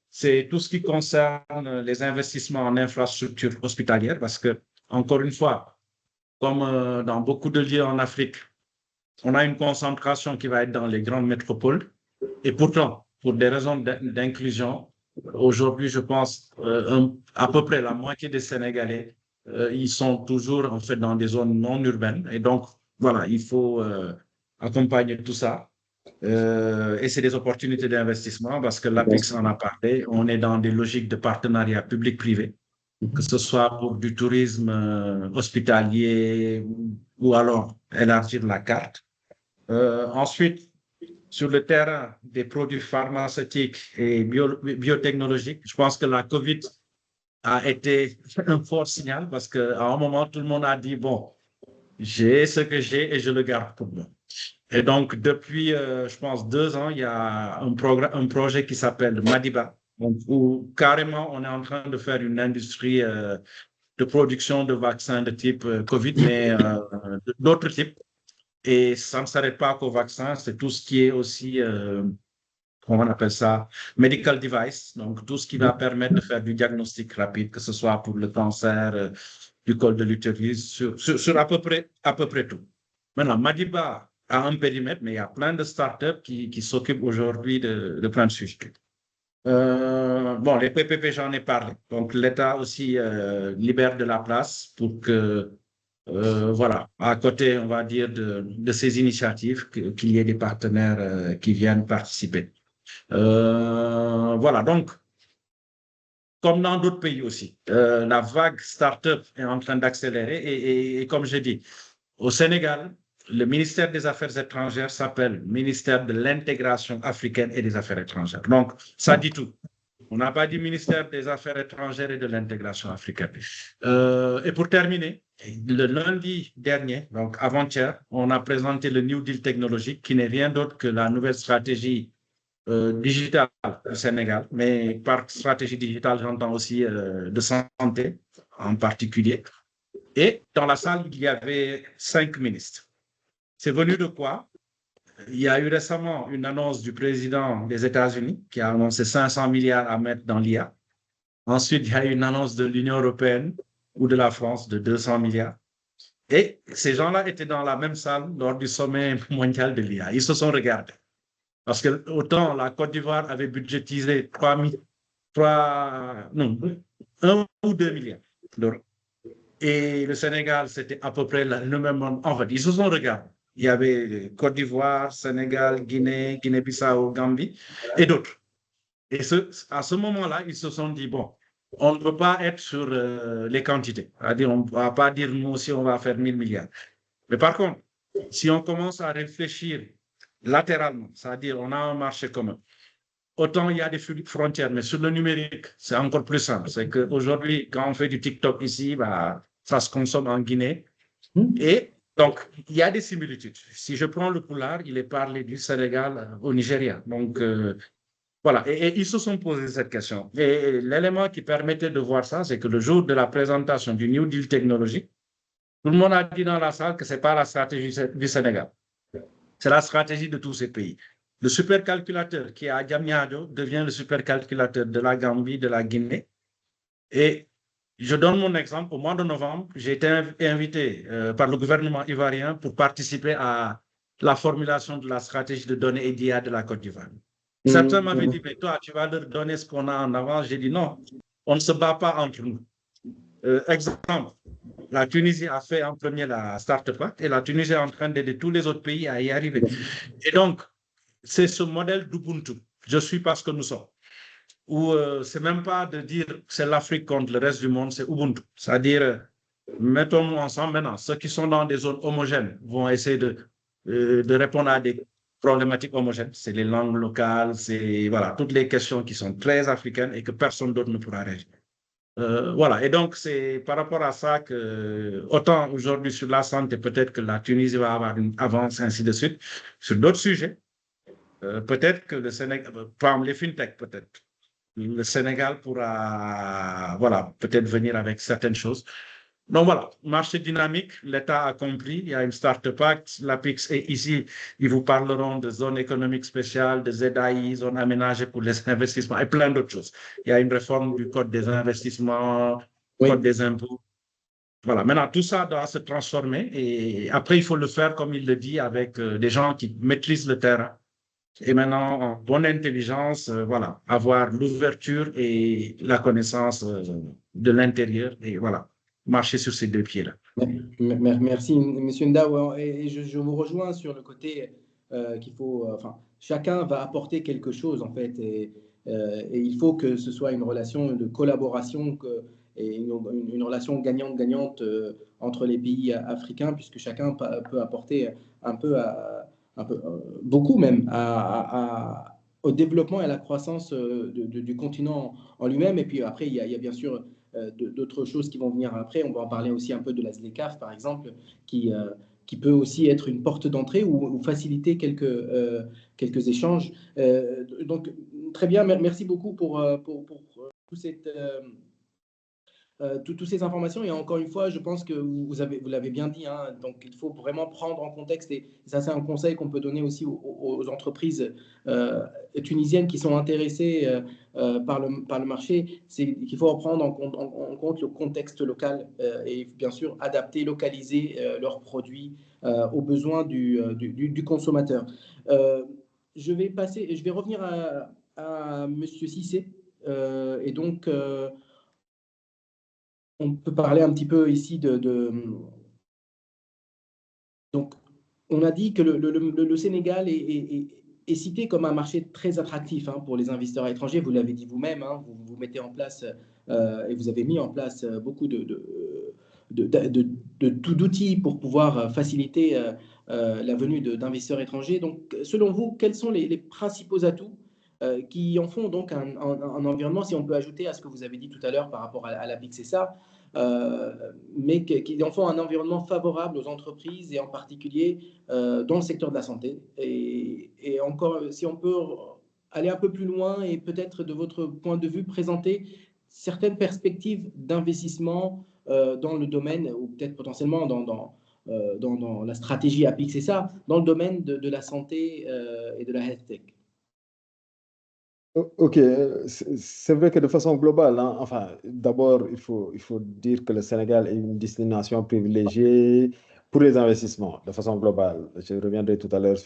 c'est tout ce qui concerne les investissements en infrastructures hospitalières, parce que, encore une fois, comme dans beaucoup de lieux en Afrique, on a une concentration qui va être dans les grandes métropoles. Et pourtant, pour des raisons d'inclusion, aujourd'hui, je pense, à peu près la moitié des Sénégalais, ils sont toujours en fait dans des zones non urbaines. Et donc, voilà, il faut accompagner tout ça. Et c'est des opportunités d'investissement parce que l'APIX en a parlé. On est dans des logiques de partenariat public-privé, que ce soit pour du tourisme hospitalier ou alors élargir la carte. Ensuite, sur le terrain des produits pharmaceutiques et biotechnologiques, je pense que la COVID a été un fort signal parce qu'à un moment, tout le monde a dit, bon, j'ai ce que j'ai et je le garde pour moi. Et donc, depuis, je pense, 2 ans, il y a un projet qui s'appelle Madiba, où carrément, on est en train de faire une industrie de production de vaccins de type COVID, mais d'autres types. Et ça ne s'arrête pas qu'au vaccin, c'est tout ce qui est aussi, comment on appelle ça, medical device, donc tout ce qui va permettre de faire du diagnostic rapide, que ce soit pour le cancer du col de l'utérus, sur à peu près tout. Maintenant, Madiba a un périmètre, mais il y a plein de startups qui s'occupent aujourd'hui de plein de sujets. Bon, les PPP, j'en ai parlé. Donc, l'État aussi libère de la place pour que voilà, à côté, on va dire, de ces initiatives, qu'il y ait des partenaires qui viennent participer. Voilà, donc, comme dans d'autres pays aussi, la vague start-up est en train d'accélérer et comme j'ai dit, au Sénégal, le ministère des Affaires étrangères s'appelle ministère de l'intégration africaine et des Affaires étrangères. Donc, ça dit tout. On n'a pas dit ministère des Affaires étrangères et de l'intégration africaine. Et pour terminer, le lundi dernier, donc avant-hier, on a présenté le New Deal technologique, qui n'est rien d'autre que la nouvelle stratégie digitale du Sénégal. Mais par stratégie digitale, j'entends aussi de santé en particulier. Et dans la salle, il y avait 5 ministres. C'est venu de quoi? Il y a eu récemment une annonce du président des États-Unis qui a annoncé 500 milliards à mettre dans l'IA. Ensuite, il y a eu une annonce de l'Union européenne ou de la France de 200 milliards. Et ces gens-là étaient dans la même salle lors du sommet mondial de l'IA. Ils se sont regardés. Parce que autant la Côte d'Ivoire avait budgétisé 1 ou 2 milliards d'euros. Et le Sénégal, c'était à peu près le même. En fait, ils se sont regardés. Il y avait Côte d'Ivoire, Sénégal, Guinée, Guinée-Bissau, Gambie et d'autres. Et à ce moment-là, ils se sont dit, bon, on ne peut pas être sur les quantités. C'est-à-dire, on ne va pas dire, nous aussi, on va faire 1000 milliards. Mais par contre, si on commence à réfléchir latéralement, c'est-à-dire, on a un marché commun, autant il y a des frontières, mais sur le numérique, c'est encore plus simple. C'est qu'aujourd'hui, quand on fait du TikTok ici, bah, ça se consomme en Guinée. Et donc, il y a des similitudes. Si je prends le Pulaar, il est parlé du Sénégal au Nigeria. Donc, voilà. Et ils se sont posé cette question. Et l'élément qui permettait de voir ça, c'est que le jour de la présentation du New Deal technologique, tout le monde a dit dans la salle que ce n'est pas la stratégie du Sénégal. C'est la stratégie de tous ces pays. Le supercalculateur qui est à Diamniadio devient le supercalculateur de la Gambie, de la Guinée. Et je donne mon exemple. Au mois de novembre, j'ai été invité par le gouvernement ivoirien pour participer à la formulation de la stratégie de données EDIA de la Côte d'Ivoire. Certains m'avaient dit, mais toi, tu vas leur donner ce qu'on a en avance. J'ai dit non, on ne se bat pas entre nous. Exemple, la Tunisie a fait en premier la Startup Act et la Tunisie est en train d'aider tous les autres pays à y arriver. Et donc, c'est ce modèle d'Ubuntu. Je suis parce que nous sommes. Où c'est même pas de dire c'est l'Afrique contre le reste du monde, c'est Ubuntu. C'est-à-dire, mettons-nous ensemble maintenant. Ceux qui sont dans des zones homogènes vont essayer de répondre à des problématiques homogènes. C'est les langues locales, c'est voilà, toutes les questions qui sont très africaines et que personne d'autre ne pourra régler. Voilà, et donc c'est par rapport à ça que, autant aujourd'hui sur la santé, peut-être que la Tunisie va avoir une avance, ainsi de suite. Sur d'autres sujets, peut-être que le Sénégal, par exemple les fintech, peut-être. Le Sénégal pourra, voilà, peut-être venir avec certaines choses. Donc voilà, marché dynamique, l'État a compris, il y a une Startup Act, l'APIX est ici, ils vous parleront de zones économiques spéciales, de ZAI, zones aménagées pour les investissements et plein d'autres choses. Il y a une réforme du code des investissements, code des impôts. Voilà, maintenant tout ça doit se transformer et après il faut le faire, comme il le dit, avec des gens qui maîtrisent le terrain. Et maintenant, en bonne intelligence, voilà, avoir l'ouverture et la connaissance de l'intérieur et voilà, marcher sur ces deux pieds-là. Merci, M. Ndao. Et je vous rejoins sur le côté qu'il faut, enfin, chacun va apporter quelque chose en fait, et il faut que ce soit une relation de collaboration et une relation gagnante-gagnante entre les pays africains, puisque chacun peut apporter beaucoup même au développement et à la croissance du continent en lui-même. Et puis après, il y a bien sûr d'autres choses qui vont venir après. On va en parler aussi un peu de la ZLECAf, par exemple, qui peut aussi être une porte d'entrée ou faciliter quelques échanges. Donc, très bien, merci beaucoup pour toute cette... toutes ces informations. Et encore une fois, je pense que vous l'avez bien dit, hein, donc il faut vraiment prendre en contexte, et ça c'est un conseil qu'on peut donner aussi aux entreprises tunisiennes qui sont intéressées par le marché, c'est qu'il faut prendre en compte le contexte local et bien sûr adapter, localiser leurs produits aux besoins du consommateur. Je vais revenir à Monsieur Cissé, et donc on peut parler un petit peu ici Donc, on a dit que le Sénégal est cité comme un marché très attractif pour les investisseurs étrangers. Vous l'avez dit vous-même, vous mettez en place et vous avez mis en place beaucoup d'outils pour pouvoir faciliter la venue d'investisseurs étrangers. Donc, selon vous, quels sont les principaux atouts qui en font donc un environnement, si on peut ajouter à ce que vous avez dit tout à l'heure par rapport à la BICSA, mais qui en font un environnement favorable aux entreprises et en particulier dans le secteur de la santé. Et encore, si on peut aller un peu plus loin et peut-être de votre point de vue présenter certaines perspectives d'investissement dans le domaine, ou peut-être potentiellement dans la stratégie APIX, dans le domaine de la santé et de la health tech. Ok, c'est vrai que de façon globale, enfin, d'abord, il faut dire que le Sénégal est une destination privilégiée pour les investissements, de façon globale. Je reviendrai tout à l'heure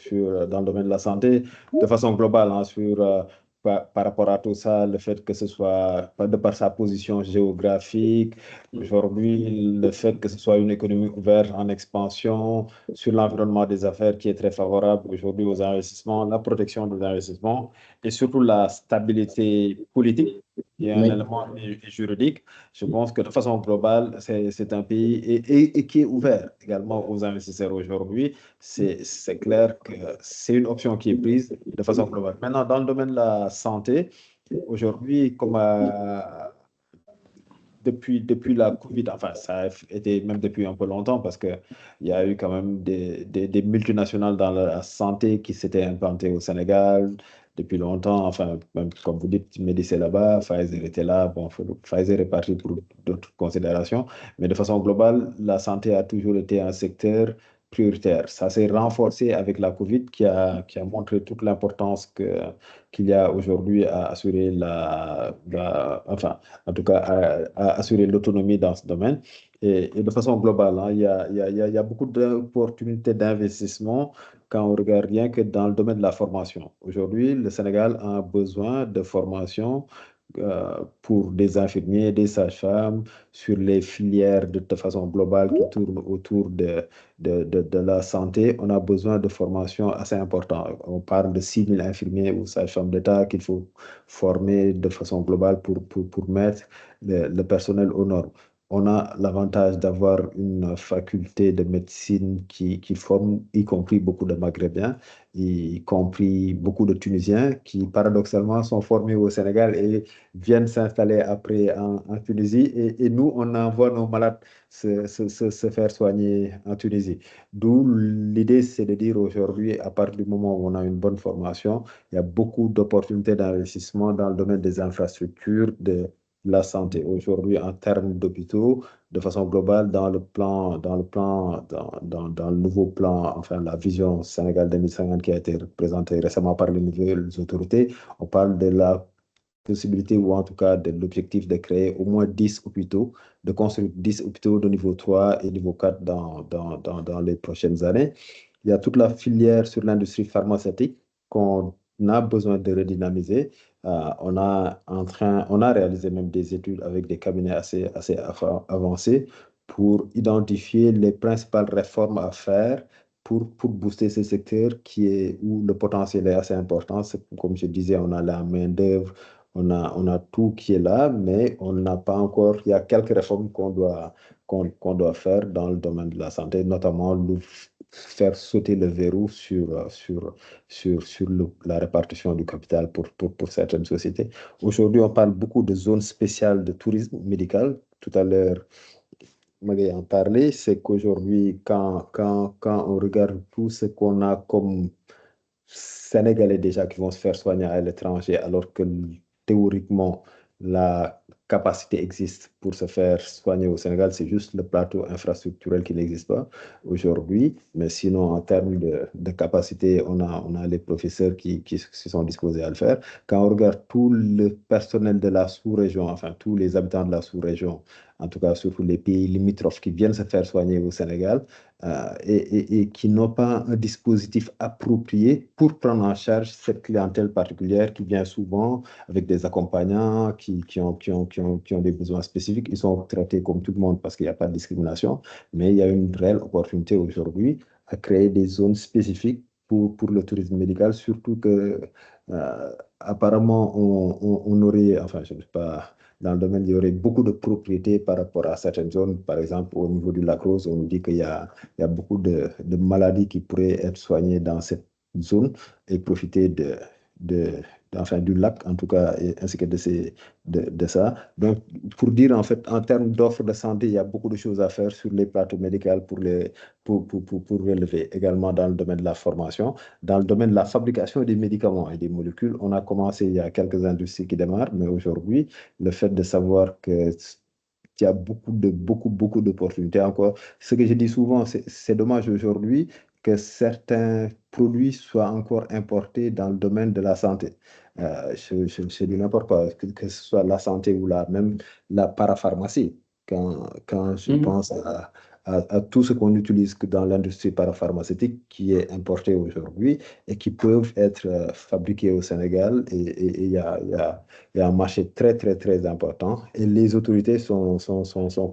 dans le domaine de la santé, de façon globale, sur par rapport à tout ça, le fait que ce soit, de par sa position géographique, aujourd'hui, le fait que ce soit une économie ouverte en expansion, sur l'environnement des affaires qui est très favorable aujourd'hui aux investissements, la protection des investissements et surtout la stabilité politique et un Oui. élément juridique. Je pense que de façon globale, c'est un pays et qui est ouvert également aux investisseurs aujourd'hui. C'est clair que c'est une option qui est prise de façon globale. Maintenant, dans le domaine de la santé, aujourd'hui, comme depuis la COVID, enfin, ça a été même depuis un peu longtemps parce qu'il y a eu quand même des multinationales dans la santé qui s'étaient implantées au Sénégal depuis longtemps. Enfin, même comme vous dites, Médicé là-bas, Pfizer était là. Bon, Pfizer est parti pour d'autres considérations. Mais de façon globale, la santé a toujours été un secteur prioritaire. Ça s'est renforcé avec la COVID qui a montré toute l'importance qu'il y a aujourd'hui à assurer enfin, en tout cas, à assurer l'autonomie dans ce domaine. Et de façon globale, hein, il y a beaucoup d'opportunités d'investissement quand on regarde rien que dans le domaine de la formation. Aujourd'hui, le Sénégal a besoin de formation pour des infirmiers, des sages-femmes, sur les filières de façon globale qui tournent autour de la santé. On a besoin de formation assez importante. On parle de 6 000 infirmiers ou sages-femmes d'État qu'il faut former de façon globale pour mettre le personnel aux normes. On a l'avantage d'avoir une faculté de médecine qui forme, y compris beaucoup de Maghrébins, y compris beaucoup de Tunisiens qui, paradoxalement, sont formés au Sénégal et viennent s'installer après en Tunisie. Et nous, on envoie nos malades se faire soigner en Tunisie. D'où l'idée, c'est de dire aujourd'hui, à partir du moment où on a une bonne formation, il y a beaucoup d'opportunités d'investissement dans le domaine des infrastructures, de la santé. Aujourd'hui, en termes d'hôpitaux, de façon globale, dans le nouveau plan, enfin la vision Sénégal 2050 qui a été présentée récemment par les nouvelles autorités, on parle de la possibilité ou en tout cas de l'objectif de créer au moins 10 hôpitaux, de construire 10 hôpitaux de niveau 3 et niveau 4 dans les prochaines années. Il y a toute la filière sur l'industrie pharmaceutique qu'on a besoin de redynamiser. On a réalisé même des études avec des cabinets assez avancés pour identifier les principales réformes à faire pour booster ce secteur où le potentiel est assez important. Comme je disais, on a la main-d'œuvre, on a tout qui est là, mais on n'a pas encore. Il y a quelques réformes qu'on doit faire dans le domaine de la santé, notamment faire sauter le verrou sur la répartition du capital pour certaines sociétés. Aujourd'hui, on parle beaucoup de zones spéciales de tourisme médical. Tout à l'heure, Magali en parlait, c'est qu'aujourd'hui, quand on regarde tout ce qu'on a comme Sénégalais déjà qui vont se faire soigner à l'étranger, alors que théoriquement, la capacité existe pour se faire soigner au Sénégal, c'est juste le plateau infrastructurel qui n'existe pas aujourd'hui. Mais sinon, en termes de capacité, on a les professeurs qui se sont disposés à le faire. Quand on regarde tout le personnel de la sous-région, enfin tous les habitants de la sous-région, en tout cas surtout les pays limitrophes qui viennent se faire soigner au Sénégal, et qui n'ont pas un dispositif approprié pour prendre en charge cette clientèle particulière qui vient souvent avec des accompagnants qui ont des besoins spécifiques. Ils sont traités comme tout le monde parce qu'il n'y a pas de discrimination, mais il y a une réelle opportunité aujourd'hui à créer des zones spécifiques pour le tourisme médical, surtout que apparemment on aurait, enfin je ne sais pas, dans le domaine, il y aurait beaucoup de propriétés par rapport à certaines zones. Par exemple, au niveau du lac Rose, on nous dit qu'il y a beaucoup de maladies qui pourraient être soignées dans cette zone et profiter enfin, du lac, en tout cas, ainsi que de ça. Donc, pour dire, en fait, en termes d'offres de santé, il y a beaucoup de choses à faire sur les plateaux médicaux pour relever. Également dans le domaine de la formation. Dans le domaine de la fabrication des médicaments et des molécules, on a commencé, il y a quelques industries qui démarrent, mais aujourd'hui, le fait de savoir que il y a beaucoup d'opportunités encore. Ce que je dis souvent, c'est dommage aujourd'hui que certains produits soient encore importés dans le domaine de la santé. Je dis n'importe quoi, que ce soit la santé ou même la parapharmacie. Quand je pense à tout ce qu'on utilise dans l'industrie parapharmaceutique qui est importé aujourd'hui et qui peuvent être fabriqués au Sénégal. Et il y a un marché très, très, très important. Et les autorités sont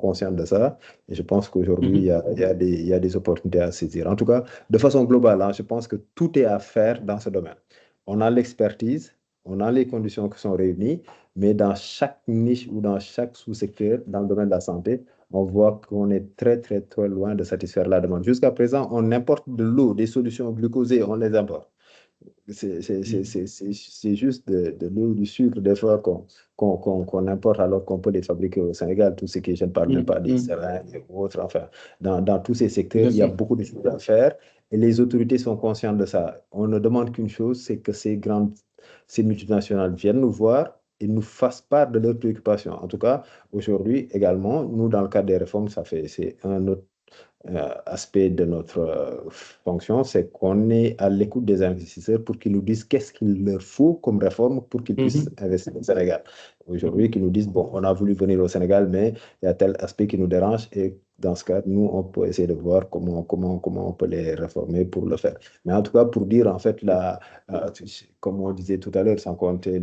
conscientes de ça. Et je pense qu'aujourd'hui, il y a des opportunités à saisir. En tout cas, de façon globale, hein, je pense que tout est à faire dans ce domaine. On a l'expertise, on a les conditions qui sont réunies, mais dans chaque niche ou dans chaque sous-secteur, dans le domaine de la santé, on voit qu'on est très, très, très loin de satisfaire la demande. Jusqu'à présent, on importe de l'eau, des solutions glucosées, on les importe. C'est juste de l'eau, du sucre, des fois, qu'on importe alors qu'on peut les fabriquer au Sénégal. Tout ce qui, je ne parle même pas des seringues et autres. Enfin, dans tous ces secteurs, il y a beaucoup de choses à faire et les autorités sont conscientes de ça. On ne demande qu'une chose, c'est que ces multinationales viennent nous voir et nous fassent part de leurs préoccupations. En tout cas, aujourd'hui également, nous, dans le cadre des réformes, c'est un autre aspect de notre fonction, c'est qu'on est à l'écoute des investisseurs pour qu'ils nous disent qu'est-ce qu'il leur faut comme réforme pour qu'ils puissent investir au Sénégal. Aujourd'hui, qu'ils nous disent, bon, on a voulu venir au Sénégal, mais il y a tel aspect qui nous dérange et dans ce cas, nous, on peut essayer de voir comment on peut les réformer pour le faire. Mais en tout cas, pour dire, en fait, comme on disait tout à l'heure, sans compter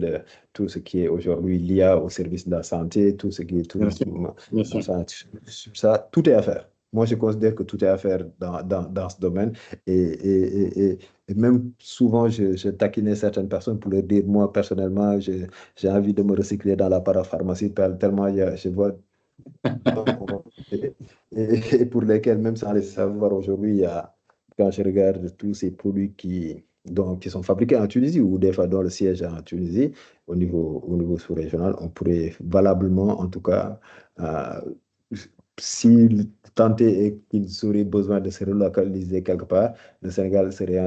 tout ce qui est aujourd'hui lié au service de la santé, tout ce qui est tourisme, ça, tout est à faire. Moi, je considère que tout est à faire dans ce domaine. Et même souvent, je taquinais certaines personnes pour leur dire, moi, personnellement, j'ai envie de me recycler dans la parapharmacie, tellement je vois... et pour lesquels, même sans les savoir aujourd'hui, quand je regarde tous ces produits qui sont fabriqués en Tunisie ou des fois dont le siège est en Tunisie, au niveau sous-régional, on pourrait valablement, en tout cas, si tenté et qu'ils auraient besoin de se relocaliser quelque part, le Sénégal serait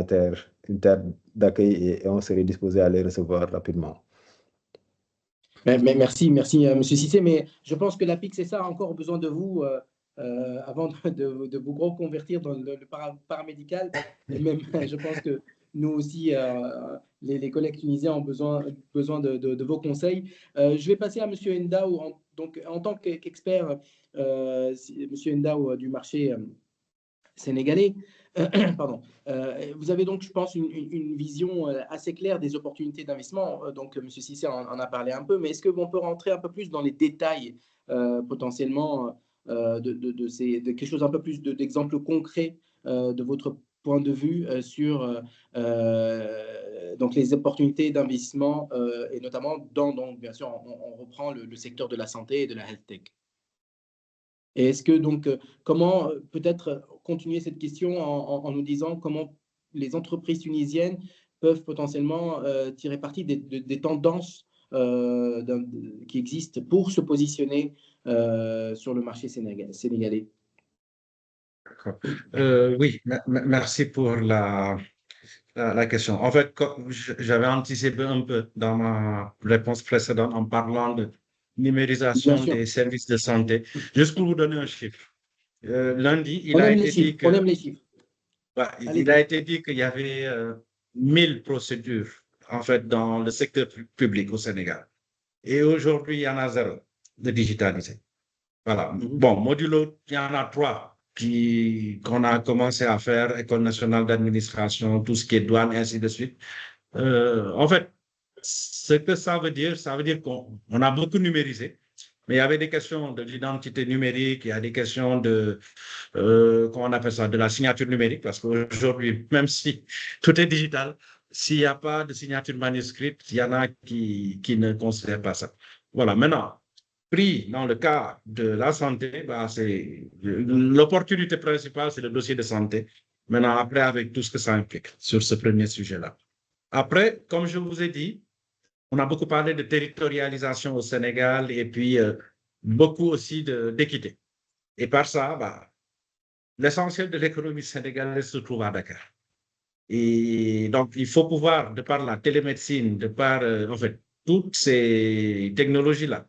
une terre d'accueil et on serait disposé à les recevoir rapidement. Mais merci, M. Cissé. Mais je pense que l'APIX, c'est ça, a encore besoin de vous avant de vous reconvertir dans le paramédical. Et même, je pense que nous aussi, les collègues tunisiens ont besoin de vos conseils. Je vais passer à M. Ndaou. Donc, en tant qu'expert, M. Ndaou du marché sénégalais, pardon. Vous avez donc, je pense, une vision assez claire des opportunités d'investissement. Donc, M. Cissé en a parlé un peu, mais est-ce qu'on peut rentrer un peu plus dans les détails potentiellement de quelque chose un peu plus d'exemples concrets de votre point de vue sur donc les opportunités d'investissement et notamment donc bien sûr, on reprend le secteur de la santé et de la health tech. Et est-ce que donc, comment peut-être continuer cette question en nous disant comment les entreprises tunisiennes peuvent potentiellement tirer parti des tendances qui existent pour se positionner sur le marché sénégalais? D'accord. Oui, merci pour la question. En fait, j'avais anticipé un peu dans ma réponse précédente en parlant de numérisation des services de santé. Juste pour vous donner un chiffre. Lundi, il a été dit que... On aime les chiffres. Il a été dit qu'il y avait 1000 procédures, en fait, dans le secteur public au Sénégal. Et aujourd'hui, il y en a 0 de digitalisé. Voilà. Bon, modulo, il y en a 3 qu'on a commencé à faire, École nationale d'administration, tout ce qui est douane, et ainsi de suite. En fait, ce que ça veut dire qu'on a beaucoup numérisé, mais il y avait des questions de l'identité numérique, il y a des questions de, comment on appelle ça, de la signature numérique, parce qu'aujourd'hui, même si tout est digital, s'il n'y a pas de signature manuscrite, il y en a qui ne considèrent pas ça. Voilà, maintenant, pris dans le cas de la santé, c'est l'opportunité principale, c'est le dossier de santé. Maintenant, après, avec tout ce que ça implique sur ce premier sujet-là. Après, comme je vous ai dit, on a beaucoup parlé de territorialisation au Sénégal et puis beaucoup aussi d'équité. Et par ça, l'essentiel de l'économie sénégalaise se trouve à Dakar. Et donc, il faut pouvoir, de par la télémédecine, de par, en fait, toutes ces technologies-là,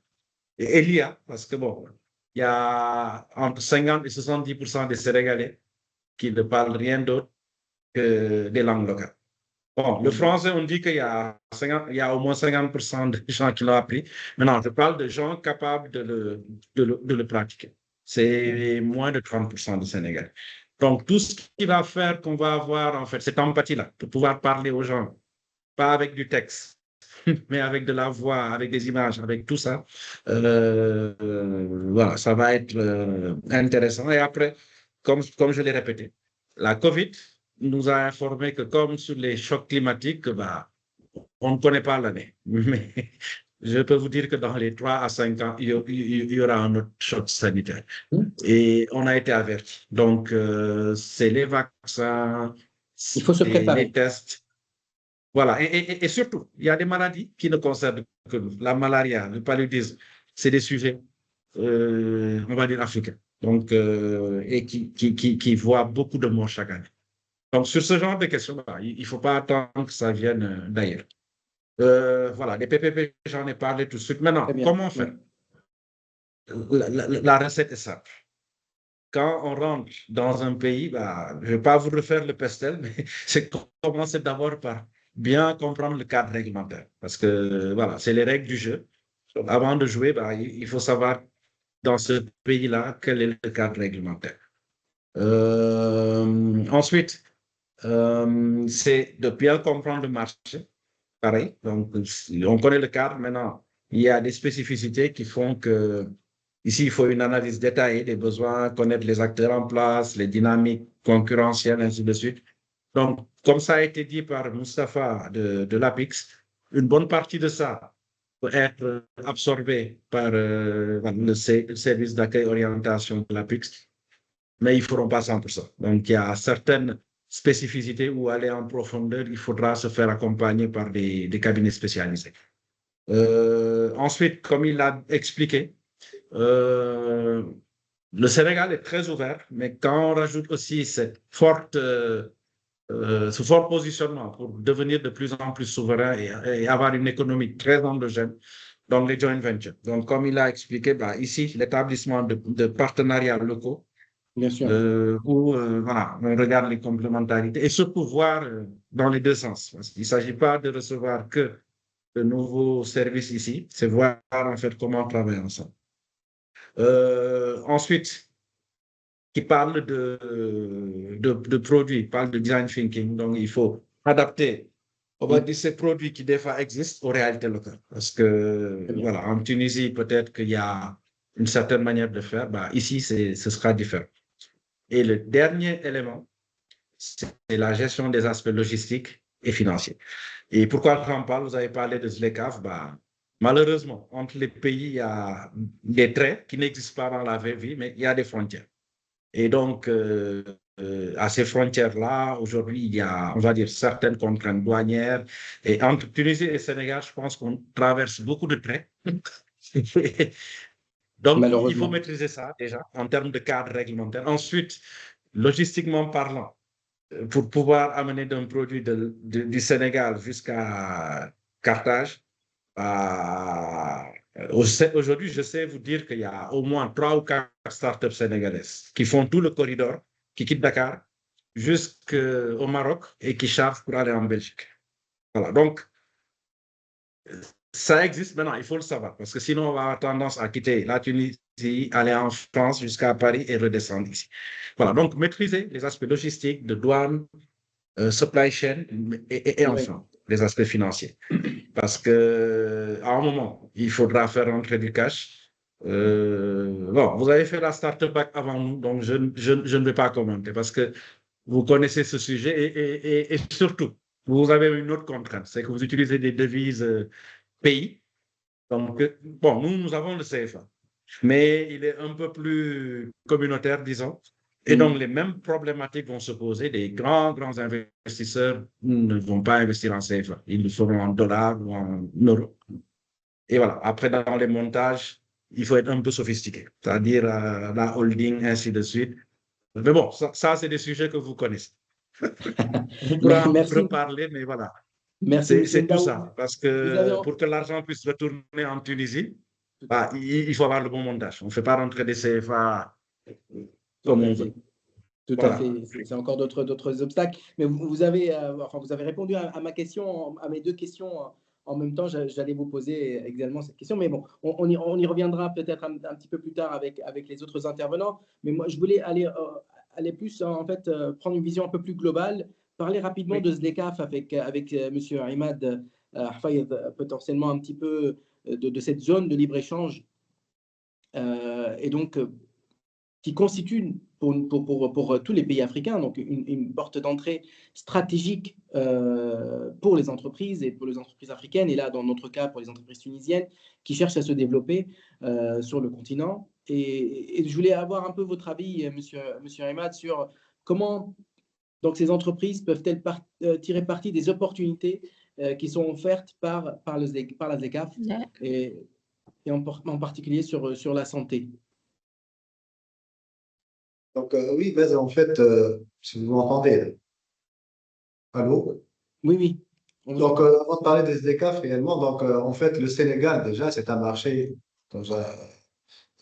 et l'IA, parce que bon, il y a entre 50 et 70% des Sénégalais qui ne parlent rien d'autre que des langues locales. Bon, le français, on dit qu'il y a au moins 50% de gens qui l'ont appris. Maintenant, je parle de gens capables de le pratiquer. c'est moins de 30% de Sénégal. Donc, tout ce qui va faire qu'on va avoir, en fait, cette empathie-là, de pouvoir parler aux gens, pas avec du texte, mais avec de la voix, avec des images, avec tout ça, voilà, ça va être intéressant. Et après, comme je l'ai répété, la COVID nous a informé que comme sur les chocs climatiques, bah, on ne connaît pas l'année. Mais je peux vous dire que dans les 3 à 5 ans, il y aura un autre choc sanitaire. Et on a été averti. Donc, c'est les vaccins, Il faut se préparer. les tests. Voilà. Et surtout, il y a des maladies qui ne concernent que nous. La malaria, le paludisme, c'est des sujets, on va dire, africains. Donc, et qui voient beaucoup de morts chaque année. Donc, sur ce genre de questions, il ne faut pas attendre que ça vienne d'ailleurs. Voilà, les PPP, j'en ai parlé tout de suite. Maintenant, comment faire? La recette est simple. Quand on rentre dans un pays, bah, je ne vais pas vous refaire le pestel, mais c'est commencer d'abord par bien comprendre le cadre réglementaire. Parce que, voilà, c'est les règles du jeu. Donc, avant de jouer, bah, il faut savoir dans ce pays-là quel est le cadre réglementaire. Ensuite, c'est de bien comprendre le marché. Pareil, donc on connaît le cadre. Maintenant, il y a des spécificités qui font que ici, il faut une analyse détaillée des besoins, connaître les acteurs en place, les dynamiques concurrentielles, ainsi de suite. Donc, comme ça a été dit par Moustapha de l'APIX, une bonne partie de ça peut être absorbée par le service d'accueil orientation de l'APIX, mais ils ne feront pas 100%. Donc, il y a certaines spécificités où aller en profondeur, il faudra se faire accompagner par des cabinets spécialisés. Ensuite, comme il l'a expliqué, le Sénégal est très ouvert, mais quand on rajoute aussi ce fort positionnement pour devenir de plus en plus souverain et avoir une économie très endogène dans les joint ventures. Donc, comme il a expliqué, bah, ici, l'établissement de partenariats locaux, bien sûr, où voilà, on regarde les complémentarités et surtout voir dans les deux sens. Il ne s'agit pas de recevoir que de nouveaux services ici, c'est voir en fait comment on travaille ensemble. Ensuite, qui parle de produits, parle de design thinking, donc il faut adapter, on va dire, ces produits qui des fois existent aux réalités locales. Parce que, voilà, en Tunisie, peut-être qu'il y a une certaine manière de faire, bah, ici, ce sera différent. Et le dernier élément, c'est la gestion des aspects logistiques et financiers. Et pourquoi j'en parle? Vous avez parlé de ZLECAf. Bah, malheureusement, entre les pays, il y a des traits qui n'existent pas dans la vraie vie, mais il y a des frontières. Et donc, à ces frontières-là, aujourd'hui, il y a, on va dire, certaines contraintes douanières. Et entre Tunisie et Sénégal, je pense qu'on traverse beaucoup de traits. Donc, il faut maîtriser ça déjà en termes de cadre réglementaire. Ensuite, logistiquement parlant, pour pouvoir amener d'un produit du Sénégal jusqu'à Carthage, aujourd'hui, je sais vous dire qu'il y a au moins 3 ou 4 startups sénégalaises qui font tout le corridor, qui quittent Dakar jusqu'au Maroc et qui chargent pour aller en Belgique. Voilà, donc ça existe maintenant, il faut le savoir, parce que sinon on va avoir tendance à quitter la Tunisie, aller en France jusqu'à Paris et redescendre ici. Voilà, donc maîtriser les aspects logistiques, de douane, supply chain et enfin les aspects financiers. Parce qu'à un moment, il faudra faire entrer du cash. Bon, vous avez fait la Startup Back avant nous, donc je ne vais pas commenter parce que vous connaissez ce sujet et surtout, vous avez une autre contrainte, c'est que vous utilisez des devises pays. Donc, bon, nous avons le CFA, mais il est un peu plus communautaire, disons. Et donc, les mêmes problématiques vont se poser. Des grands investisseurs ne vont pas investir en CFA. Ils le feront en dollars ou en euros. Et voilà, après, dans les montages, il faut être un peu sophistiqué, c'est-à-dire la holding, ainsi de suite. Mais bon, ça c'est des sujets que vous connaissez. On pourra en reparler, mais voilà. C'est tout ça. Parce que pour que l'argent puisse retourner en Tunisie, bah, il faut avoir le bon montage. On ne fait pas rentrer des CFA comme on veut. Tout à fait. C'est encore d'autres obstacles. Mais vous avez répondu à ma question, à mes deux questions en même temps, j'allais vous poser également cette question. Mais bon, on y reviendra peut-être un petit peu plus tard avec les autres intervenants. Mais moi, je voulais aller plus, en fait, prendre une vision un peu plus globale, parler rapidement de ZLECAf avec M. Imad Hafeïd, potentiellement un petit peu de cette zone de libre-échange. Et donc, qui constitue pour tous les pays africains donc une porte d'entrée stratégique pour les entreprises et pour les entreprises africaines, et là, dans notre cas, pour les entreprises tunisiennes qui cherchent à se développer sur le continent. Et je voulais avoir un peu votre avis, monsieur Imad, sur comment donc, ces entreprises peuvent-elles tirer parti des opportunités qui sont offertes par la ZLECAf et en particulier sur la santé. Donc, oui, mais en fait, si vous m'entendez, allô? Oui. Donc, avant de parler des SDCAF réellement, donc, en fait, le Sénégal, déjà, c'est un marché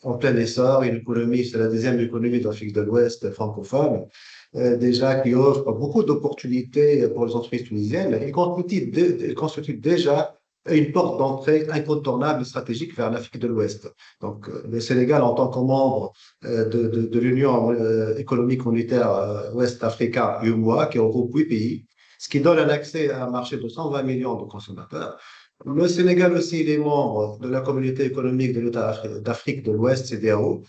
en plein essor, une économie, c'est la deuxième économie d'Afrique de l'Ouest francophone, déjà qui offre beaucoup d'opportunités pour les entreprises tunisiennes. Il constitue déjà une porte d'entrée incontournable et stratégique vers l'Afrique de l'Ouest. Donc, le Sénégal, en tant que membre de l'Union économique monétaire ouest-africaine, UEMOA, qui regroupe 8 pays, ce qui donne un accès à un marché de 120 millions de consommateurs. Le Sénégal aussi, il est membre de la communauté économique de l'État d'Afrique de l'Ouest, CEDEAO,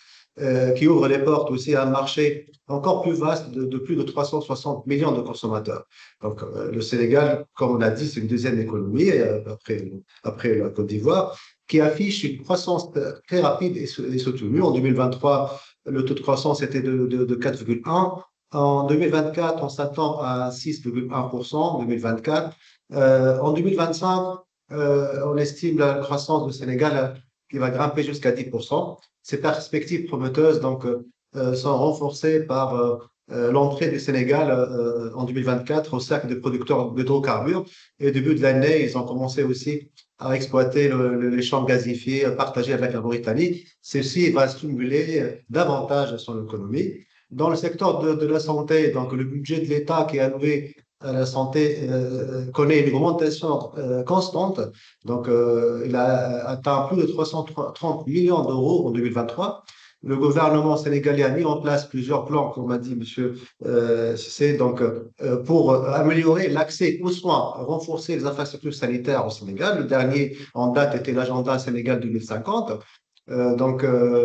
qui ouvre les portes aussi à un marché encore plus vaste de plus de 360 millions de consommateurs. Donc, le Sénégal, comme on l'a dit, c'est une deuxième économie après la Côte d'Ivoire, qui affiche une croissance très rapide et soutenue. En 2023, le taux de croissance était de 4,1. En 2024, on s'attend à 6,1% en 2024. En 2025, on estime la croissance du Sénégal qui va grimper jusqu'à 10%. Ces perspectives prometteuses sont renforcées par l'entrée du Sénégal en 2024 au cercle des producteurs d'hydrocarbures. Et au début de l'année, ils ont commencé aussi à exploiter les champs gazifiés partagés avec la Mauritanie. Ceci va stimuler davantage son économie. Dans le secteur de la santé, donc le budget de l'État qui est alloué à la santé connaît une augmentation constante. Donc, il a atteint plus de 330 millions d'euros en 2023. Le gouvernement sénégalais a mis en place plusieurs plans, comme a dit M. Cissé, pour améliorer l'accès aux soins, renforcer les infrastructures sanitaires au Sénégal. Le dernier en date était l'agenda Sénégal 2050.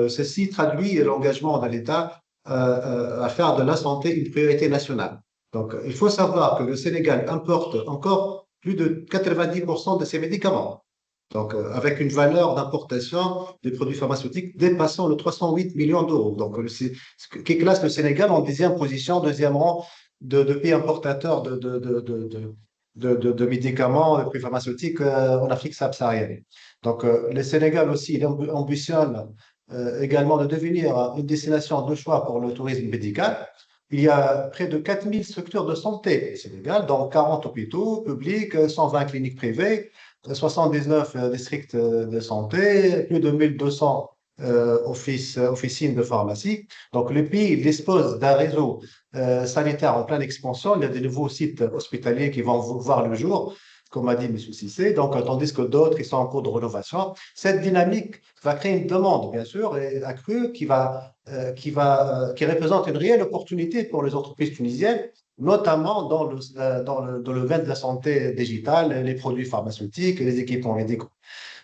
Ceci traduit l'engagement de l'État à faire de la santé une priorité nationale. Donc, il faut savoir que le Sénégal importe encore plus de 90% de ses médicaments. Donc, avec une valeur d'importation des produits pharmaceutiques dépassant les 308 millions d'euros. Donc, qui classe le Sénégal en 10e position, 2e rang de pays importateurs de médicaments, de produits pharmaceutiques en Afrique subsaharienne. Donc, le Sénégal aussi, il ambitionne également de devenir une destination de choix pour le tourisme médical. Il y a près de 4000 structures de santé au Sénégal, dont 40 hôpitaux publics, 120 cliniques privées, 79 districts de santé, plus de 1200 officines de pharmacie. Donc, le pays dispose d'un réseau sanitaire en pleine expansion. Il y a de nouveaux sites hospitaliers qui vont voir le jour, comme a dit M. Cissé, tandis que d'autres qui sont en cours de rénovation. Cette dynamique va créer une demande, bien sûr, accrue qui représente une réelle opportunité pour les entreprises tunisiennes, notamment dans le domaine de la santé digitale, les produits pharmaceutiques et les équipements médicaux.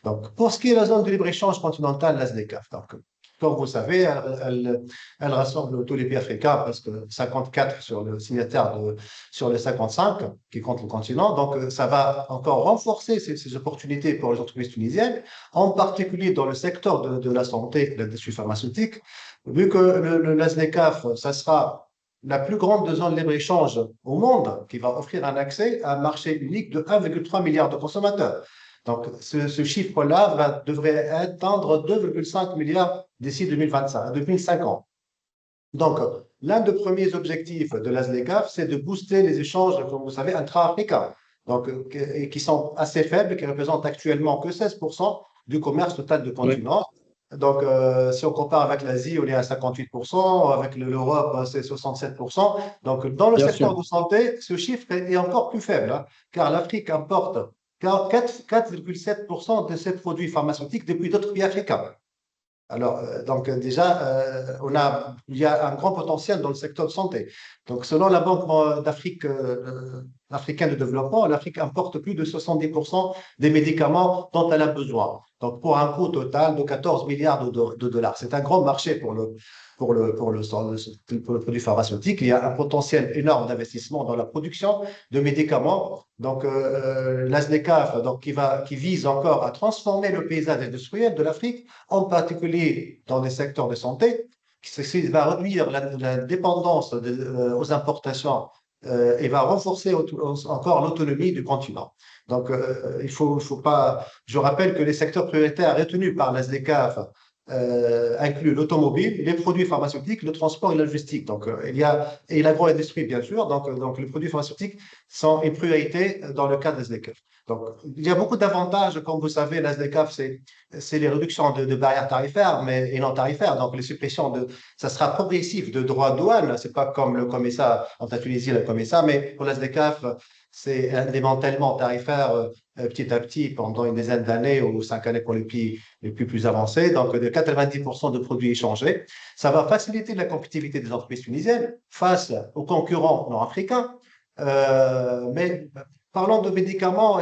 Donc, pour ce qui est de la zone de libre-échange continentale, la ZLECAf, comme vous savez, elle rassemble tous les pays africains, parce que 54 sur le signataire sur les 55 qui comptent le continent. Donc, ça va encore renforcer ces opportunités pour les entreprises tunisiennes, en particulier dans le secteur de la santé et de l'industrie pharmaceutique. Vu que la ZLECAf, ça sera la plus grande zone de libre-échange au monde, qui va offrir un accès à un marché unique de 1,3 milliard de consommateurs. Donc, ce chiffre-là devrait atteindre 2,5 milliards d'ici 2050. Donc, l'un des premiers objectifs de la ZLECAf, c'est de booster les échanges, comme vous savez, intra-africains, et qui sont assez faibles, qui représentent actuellement que 16% du commerce total du continent. Oui. Donc, si on compare avec l'Asie, on est à 58%, avec l'Europe, c'est 67%. Donc, dans le secteur de santé, ce chiffre est encore plus faible, car l'Afrique importe 4,7% de ces produits pharmaceutiques depuis d'autres pays africains. Alors, donc déjà, il y a un grand potentiel dans le secteur de santé. Donc, selon la Banque d'Afrique, africaine de développement, l'Afrique importe plus de 70% des médicaments dont elle a besoin. Donc, pour un coût total de 14 milliards de dollars. C'est un grand marché pour le produit pharmaceutique. Il y a un potentiel énorme d'investissement dans la production de médicaments. Donc, l'ASNECAF, qui vise encore à transformer le paysage industriel de l'Afrique, en particulier dans les secteurs de santé, qui va réduire la dépendance aux importations et va renforcer encore l'autonomie du continent. Donc, il faut pas. Je rappelle que les secteurs prioritaires retenus par la SDCAF incluent l'automobile, les produits pharmaceutiques, le transport et la logistique. Donc, et l'agro-industrie, bien sûr. Donc, les produits pharmaceutiques sont une priorité dans le cadre de la SDCAF. Donc, il y a beaucoup d'avantages. Comme vous savez, la SDCAF, c'est les réductions de barrières tarifaires et non tarifaires. Donc, les suppressions ça sera progressif de droits de douane. C'est pas comme le COMESA en Tunisie, le COMESA, mais pour la SDCAF, c'est un démantèlement tarifaire petit à petit pendant une dizaine d'années ou 5 années pour les pays les plus avancés. Donc, de 90% de produits échangés. Ça va faciliter la compétitivité des entreprises tunisiennes face aux concurrents nord-africains. Mais parlant de médicaments,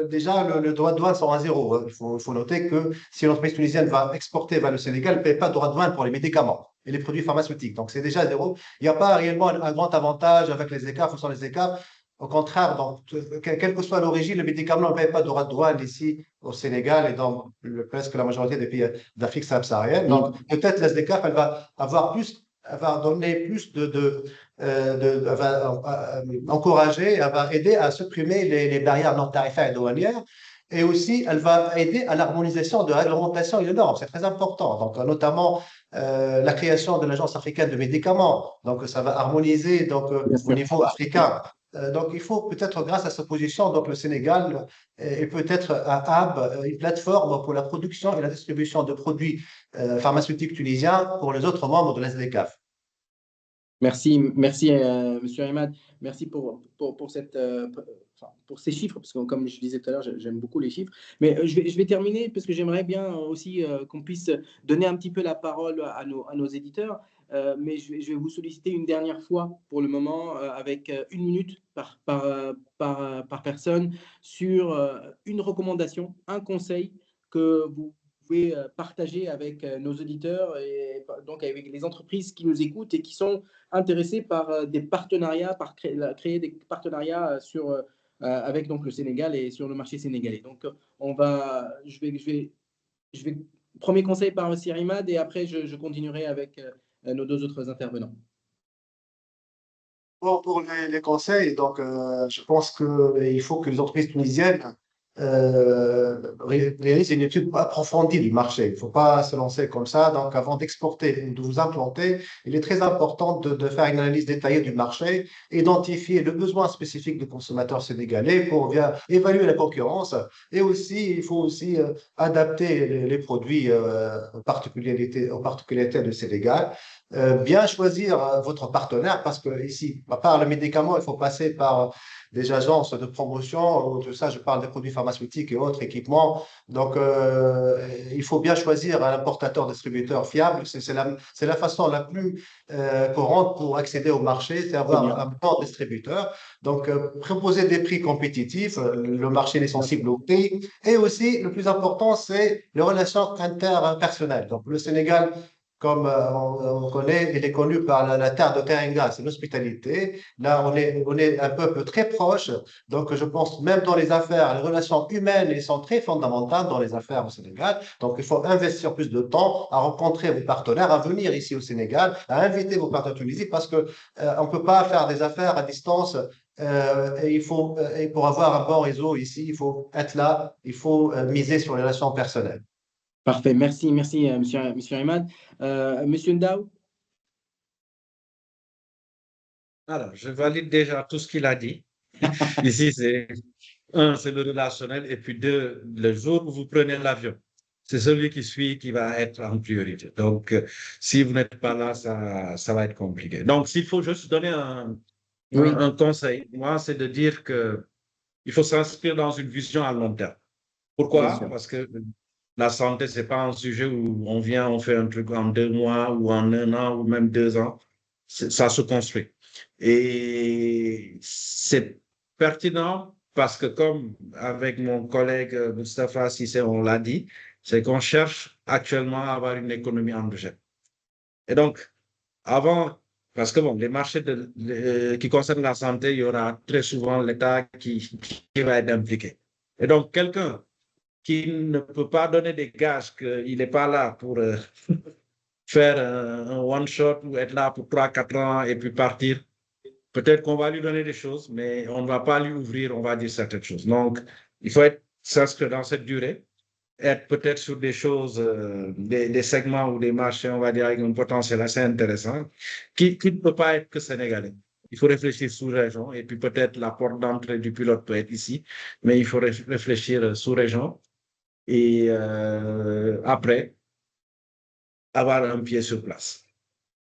déjà, le droit de douane sont à zéro. Il faut noter que si l'entreprise tunisienne va exporter vers le Sénégal, elle ne paie pas de droit de douane pour les médicaments et les produits pharmaceutiques. Donc, c'est déjà à zéro. Il n'y a pas réellement un grand avantage avec les ECAF ou sans les ECAF. Au contraire, donc, quelle que soit l'origine, le médicament ne paie pas de droit de douane ici au Sénégal et dans presque la majorité des pays d'Afrique subsaharienne. Donc, peut-être la SDCAF, elle va donner plus elle va encourager, elle va aider à supprimer les barrières non tarifaires et douanières. Et aussi, elle va aider à l'harmonisation de réglementation et de normes. C'est très important. Donc, notamment, la création de l'Agence africaine de médicaments. Donc, ça va harmoniser au niveau africain. Donc, il faut peut-être, grâce à cette position, donc le Sénégal est peut-être un hub, une plateforme pour la production et la distribution de produits pharmaceutiques tunisiens pour les autres membres de la SDCAF. Merci, Monsieur Ahmad. Merci pour ces chiffres, parce que comme je disais tout à l'heure, j'aime beaucoup les chiffres. Mais je vais terminer, parce que j'aimerais bien aussi qu'on puisse donner un petit peu la parole à nos éditeurs. Mais je vais vous solliciter une dernière fois pour le moment, avec 1 minute par personne, sur une recommandation, un conseil que vous pouvez partager avec nos auditeurs et donc avec les entreprises qui nous écoutent et qui sont intéressées par des partenariats, par créer des partenariats avec donc le Sénégal et sur le marché sénégalais. Donc, je vais premier conseil par M. Ahmad et après je continuerai avec nos 2 autres intervenants. Pour les conseils, donc, je pense qu'il faut que les entreprises tunisiennes réalisent une étude approfondie du marché. Il ne faut pas se lancer comme ça. Donc, avant d'exporter ou de vous implanter, il est très important de faire une analyse détaillée du marché, identifier le besoin spécifique du consommateur sénégalais pour bien évaluer la concurrence. Et aussi, il faut aussi adapter les produits aux particularités du Sénégal. Bien choisir votre partenaire parce que ici, à part le médicament, il faut passer par des agences de promotion. Tout ça, je parle des produits pharmaceutiques et autres équipements. Donc, il faut bien choisir un importateur-distributeur fiable. C'est la façon la plus courante pour accéder au marché, c'est avoir un bon distributeur. Donc, proposer des prix compétitifs. Le marché est sensible au prix. Et aussi, le plus important, c'est les relations interpersonnelles. Donc, le Sénégal, comme on connaît, il est connu par la terre de Karenga, c'est l'hospitalité. Là, on est un peuple très proche. Donc, je pense même dans les affaires, les relations humaines, elles sont très fondamentales dans les affaires au Sénégal. Donc, il faut investir plus de temps à rencontrer vos partenaires, à venir ici au Sénégal, à inviter vos partenaires tunisiens parce que on ne peut pas faire des affaires à distance. Et pour avoir un bon réseau ici, il faut être là, il faut miser sur les relations personnelles. Parfait, merci, Monsieur Ahmad. Monsieur Ndao? Alors, je valide déjà tout ce qu'il a dit. Ici, c'est le relationnel, et puis 2, le jour où vous prenez l'avion, c'est celui qui suit qui va être en priorité. Donc, si vous n'êtes pas là, ça va être compliqué. Donc, s'il faut juste donner un conseil, moi, c'est de dire que il faut s'inscrire dans une vision à long terme. Bien Pourquoi? sûr. Parce que la santé, c'est pas un sujet où on vient, on fait un truc en 2 mois ou en 1 an ou même 2 ans. Ça se construit. Et c'est pertinent parce que comme avec mon collègue Moustapha Cissé, on l'a dit, c'est qu'on cherche actuellement à avoir une économie endogène. Et donc, avant, parce que bon, les marchés qui concernent la santé, il y aura très souvent l'État qui va être impliqué. Et donc, quelqu'un qui ne peut pas donner des gages qu'il n'est pas là pour faire un one-shot ou être là pour 3, 4 ans et puis partir, peut-être qu'on va lui donner des choses, mais on ne va pas lui ouvrir, on va dire certaines choses. Donc, il faut s'inscrire dans cette durée, être peut-être sur des choses, des segments ou des marchés, on va dire, avec un potentiel assez intéressant, qui ne peut pas être que sénégalais. Il faut réfléchir sous-région et puis peut-être la porte d'entrée du pilote peut être ici, mais il faut réfléchir sous-région et après, avoir un pied sur place.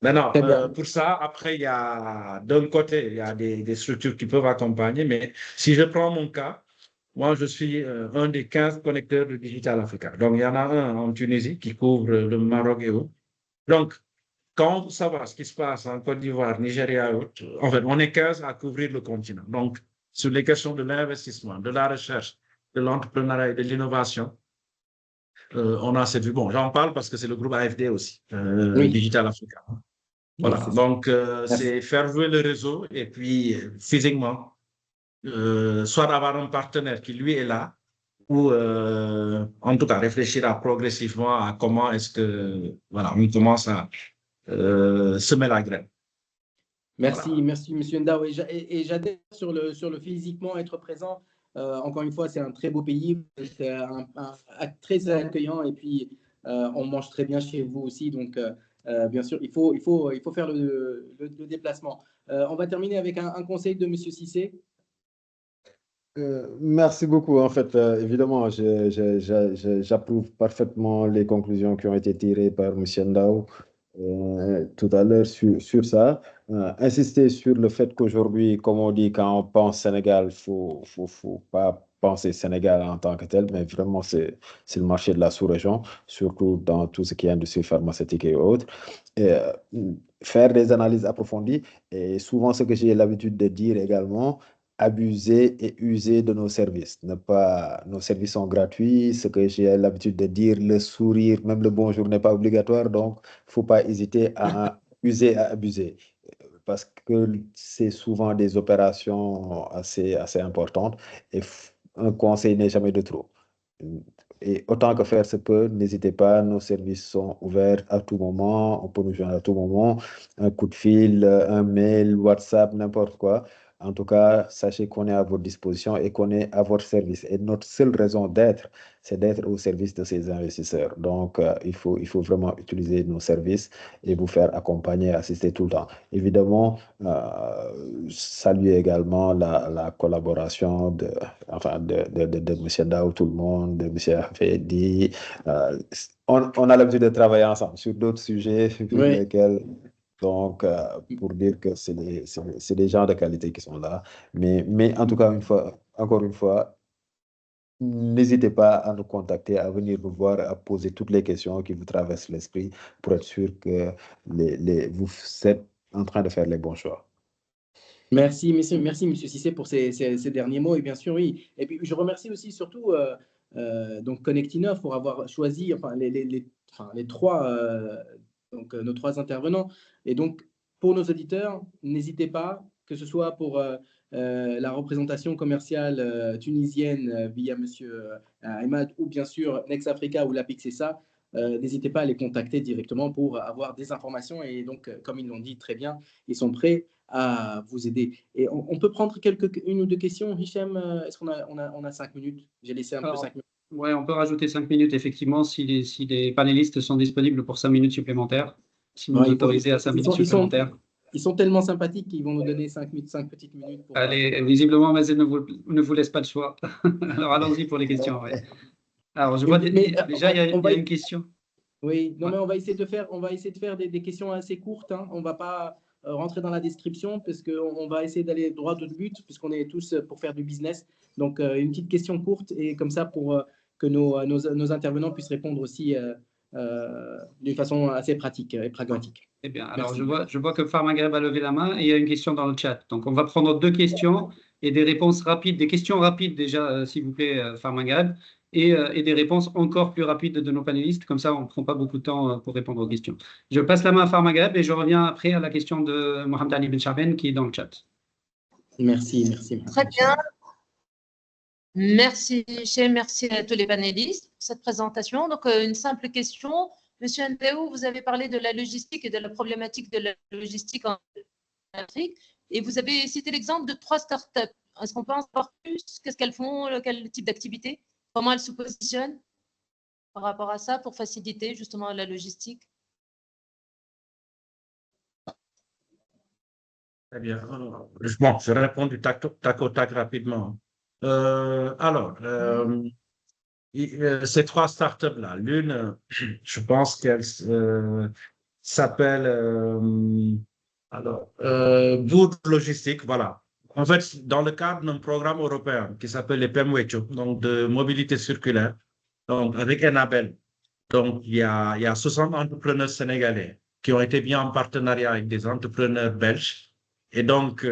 Maintenant, Très bien. pour ça, après, il y a d'un côté, il y a des structures qui peuvent accompagner, mais si je prends mon cas, moi, je suis un des 15 connecteurs de Digital Africa. Donc, il y en a un en Tunisie qui couvre le Maroc et autres. Donc, quand on veut savoir ce qui se passe en Côte d'Ivoire, Nigeria et autres, en fait, on est 15 à couvrir le continent. Donc, sur les questions de l'investissement, de la recherche, de l'entrepreneuriat et de l'innovation, on a cette vue. Bon, j'en parle parce que c'est le groupe AFD aussi, Oui, Digital Africa. oui, Voilà, c'est ça. donc Merci. c'est faire jouer le réseau et puis physiquement, soit avoir un partenaire qui lui est là, ou en tout cas réfléchir progressivement à comment est-ce que voilà, on commence à semer la graine. Merci, Voilà. merci, Monsieur Ndao. Et j'adhère sur le physiquement, être présent. Encore une fois, c'est un très beau pays, c'est très accueillant et puis on mange très bien chez vous aussi. Donc, bien sûr, il faut faire le déplacement. On va terminer avec un conseil de Monsieur Cissé. Merci beaucoup. En fait, évidemment, j'approuve parfaitement les conclusions qui ont été tirées par M. Ndao tout à l'heure sur ça. Insister sur le fait qu'aujourd'hui, comme on dit, quand on pense Sénégal, faut pas penser Sénégal en tant que tel, mais vraiment, c'est le marché de la sous-région, surtout dans tout ce qui est industrie pharmaceutique et autres. Et, faire des analyses approfondies. Et souvent, ce que j'ai l'habitude de dire également, abuser et user de nos services. Nos services sont gratuits. Ce que j'ai l'habitude de dire, le sourire, même le bonjour n'est pas obligatoire. Donc, il ne faut pas hésiter à user, à abuser. Parce que c'est souvent des opérations assez importantes. Et un conseil n'est jamais de trop. Et autant que faire se peut, n'hésitez pas, nos services sont ouverts à tout moment, on peut nous joindre à tout moment, un coup de fil, un mail, WhatsApp, n'importe quoi. En tout cas, sachez qu'on est à votre disposition et qu'on est à votre service. Et notre seule raison d'être, c'est d'être au service de ces investisseurs. Donc, il faut vraiment utiliser nos services et vous faire accompagner, assister tout le temps. Évidemment, saluer également la collaboration de M. Ndao, tout le monde, de M. Afedi. On a l'habitude de travailler ensemble sur d'autres sujets, sur Oui. lesquels. Donc, pour dire que c'est des gens de qualité qui sont là. Mais en tout cas, encore une fois, n'hésitez pas à nous contacter, à venir nous voir, à poser toutes les questions qui vous traversent l'esprit pour être sûr que vous êtes en train de faire les bons choix. Merci, monsieur Cissé, pour ces derniers mots. Et bien sûr, oui. Et puis, je remercie aussi surtout donc Connectinov pour avoir choisi les trois, nos trois intervenants. Et donc, pour nos auditeurs, n'hésitez pas, que ce soit pour la représentation commerciale tunisienne via monsieur Ahmad ou bien sûr Next Africa ou l'APIXESA, n'hésitez pas à les contacter directement pour avoir des informations. Et donc, comme ils l'ont dit très bien, ils sont prêts à vous aider. Et on peut prendre une ou deux questions, Hichem. Est-ce qu'on a 5 minutes? J'ai laissé un peu 5 minutes. Oui, on peut rajouter 5 minutes, effectivement, si les panélistes sont disponibles pour 5 minutes supplémentaires, si vous nous autorisez à 5 minutes supplémentaires. Ils sont tellement sympathiques qu'ils vont nous donner 5 petites minutes. Allez, visiblement, Mazen ne vous laisse pas le choix. Alors, allons-y pour les questions. Ouais. Alors, je vois déjà, il y a une question. Oui, non, mais on va essayer de faire des questions assez courtes. Hein. On va pas rentrer dans la description parce qu'on va essayer d'aller droit au but puisqu'on est tous pour faire du business. Donc, une petite question courte et comme ça pour que nos intervenants puissent répondre aussi d'une façon assez pratique et pragmatique. Eh bien, alors je vois que Phare Maghreb a levé la main et il y a une question dans le chat. Donc, on va prendre 2 questions et des réponses rapides, des questions rapides déjà, s'il vous plaît, Phare Maghreb, et des réponses encore plus rapides de nos panélistes. Comme ça, on ne prend pas beaucoup de temps pour répondre aux questions. Je passe la main à Phare Maghreb et je reviens après à la question de Mohamed Ali Ben Chaben qui est dans le chat. Merci. Très bien. Merci, Hichem, merci à tous les panélistes pour cette présentation. Donc, une simple question. Monsieur Ndéou, vous avez parlé de la logistique et de la problématique de la logistique en Afrique et vous avez cité l'exemple de 3 startups. Est-ce qu'on peut en savoir plus? Qu'est-ce qu'elles font? Quel type d'activité? Comment elles se positionnent par rapport à ça pour faciliter justement la logistique? Très bien. Bon, je réponds du tac au tac rapidement. Ces 3 startups-là, l'une, je pense qu'elle s'appelle Bourg Logistique, voilà. En fait, dans le cadre d'un programme européen qui s'appelle les PEMWECHO, donc de mobilité circulaire, donc avec Enabel. Donc, il y a 60 entrepreneurs sénégalais qui ont été mis en partenariat avec des entrepreneurs belges. Et donc,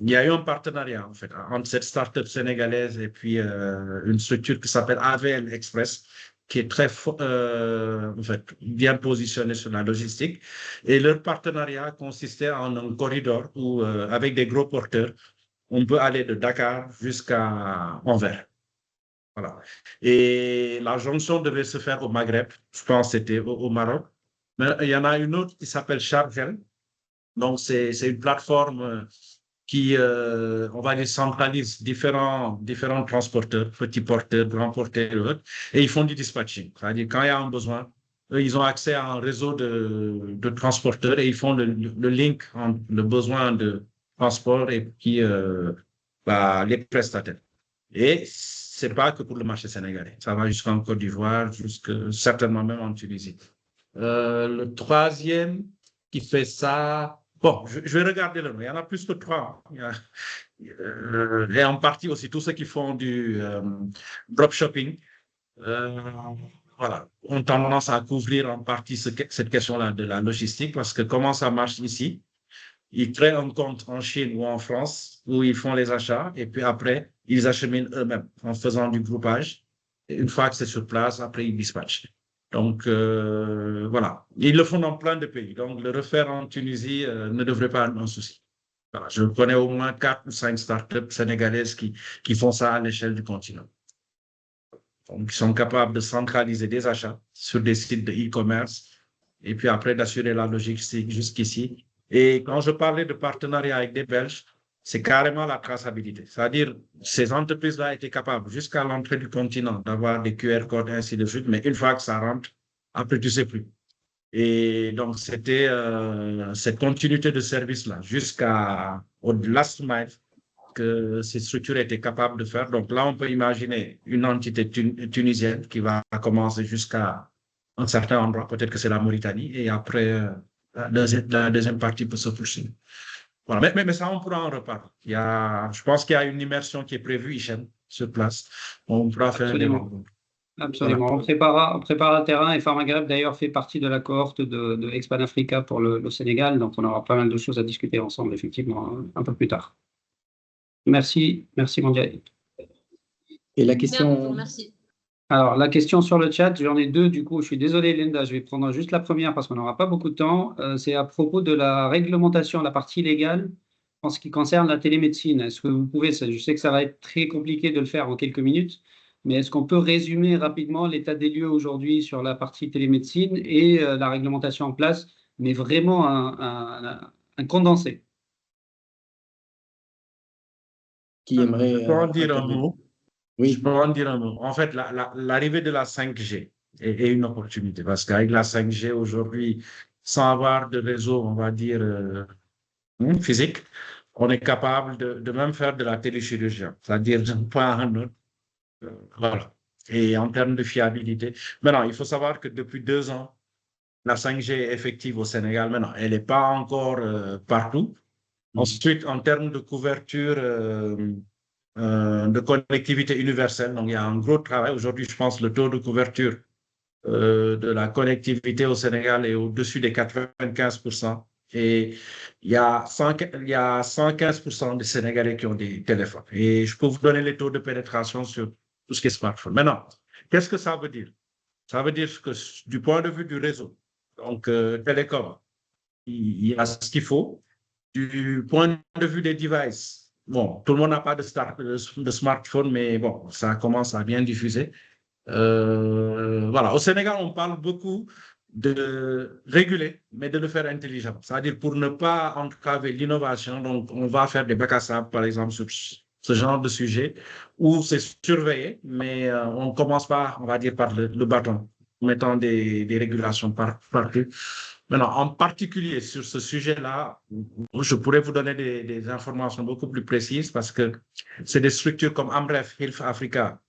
il y a eu un partenariat, en fait, entre cette start-up sénégalaise et puis une structure qui s'appelle AVL Express, qui est très en fait, bien positionnée sur la logistique. Et leur partenariat consistait en un corridor où, avec des gros porteurs, on peut aller de Dakar jusqu'à Anvers. Voilà. Et la jonction devait se faire au Maghreb, je pense que c'était au Maroc. Mais il y en a une autre qui s'appelle Chargel. Donc, c'est une plateforme qui, on va dire, centralise différents transporteurs, petits porteurs, grands porteurs et autres, et ils font du dispatching. C'est-à-dire, quand il y a un besoin, eux, ils ont accès à un réseau de transporteurs et ils font le link entre le besoin de transport et puis les prestataires. Et c'est pas que pour le marché sénégalais. Ça va jusqu'en Côte d'Ivoire, certainement même en Tunisie. Le troisième qui fait ça, bon, je vais regarder le nom. Il y en a plus que 3. Et en partie aussi tous ceux qui font du dropshipping, voilà, ont tendance à couvrir en partie cette question-là de la logistique parce que comment ça marche ici? Ils créent un compte en Chine ou en France où ils font les achats et puis après, ils acheminent eux-mêmes en faisant du groupage. Et une fois que c'est sur place, après, ils dispatchent. Donc, voilà. Ils le font dans plein de pays. Donc, le refaire en Tunisie ne devrait pas être un souci. Voilà. Je connais au moins 4 ou 5 startups sénégalaises qui font ça à l'échelle du continent. Donc, ils sont capables de centraliser des achats sur des sites de e-commerce et puis après d'assurer la logistique jusqu'ici. Et quand je parlais de partenariat avec des Belges, c'est carrément la traçabilité. C'est-à-dire, ces entreprises-là étaient capables, jusqu'à l'entrée du continent, d'avoir des QR codes, ainsi de suite, mais une fois que ça rentre, après, tu ne sais plus. Et donc, c'était cette continuité de service-là, jusqu'au last mile, que ces structures étaient capables de faire. Donc là, on peut imaginer une entité tunisienne qui va commencer jusqu'à un certain endroit, peut-être que c'est la Mauritanie, et après, la deuxième partie peut se poursuivre. Voilà. Mais ça, on pourra en reparler. Je pense qu'il y a une immersion qui est prévue, Hichem, sur place. On pourra faire des rencontres. Absolument. Voilà. On prépare le terrain et Phare Maghreb, d'ailleurs, fait partie de la cohorte de Expan Africa pour le Sénégal. Donc, on aura pas mal de choses à discuter ensemble, effectivement, un peu plus tard. Merci, Mandiaï. Et la question... Merci. Alors, la question sur le chat, j'en ai 2, du coup, je suis désolé, Linda, je vais prendre juste la première parce qu'on n'aura pas beaucoup de temps. C'est à propos de la réglementation, la partie légale, en ce qui concerne la télémédecine. Est-ce que vous pouvez, je sais que ça va être très compliqué de le faire en quelques minutes, mais est-ce qu'on peut résumer rapidement l'état des lieux aujourd'hui sur la partie télémédecine et la réglementation en place, mais vraiment un condensé? Qui aimerait... Je peux en dire un mot. Oui. Je peux en dire un mot. En fait, l'arrivée de la 5G est une opportunité parce qu'avec la 5G aujourd'hui, sans avoir de réseau, on va dire, physique, on est capable de même faire de la téléchirurgie, c'est-à-dire d'un point à un autre. Voilà. Et en termes de fiabilité. Maintenant, il faut savoir que depuis 2 ans, La 5G est effective au Sénégal maintenant. Elle n'est pas encore partout. Ensuite, en termes de couverture de connectivité universelle, donc il y a un gros travail. Aujourd'hui, je pense que le taux de couverture de la connectivité au Sénégal est au-dessus des 95%. Et il y a 115% des Sénégalais qui ont des téléphones. Et je peux vous donner les taux de pénétration sur tout ce qui est smartphone. Maintenant, qu'est-ce que ça veut dire? Ça veut dire que du point de vue du réseau, donc télécom, il y a ce qu'il faut. Du point de vue des devices, bon, tout le monde n'a pas de smartphone, mais bon, ça commence à bien diffuser. Voilà. Au Sénégal, on parle beaucoup de réguler, mais de le faire intelligemment. C'est-à-dire pour ne pas entraver l'innovation, donc on va faire des bacs à sable, par exemple, sur ce genre de sujet, où c'est surveillé, mais on ne commence pas, on va dire, par le bâton, en mettant des régulations partout. Maintenant, en particulier sur ce sujet-là, je pourrais vous donner des informations beaucoup plus précises parce que c'est des structures comme Amref Health Africa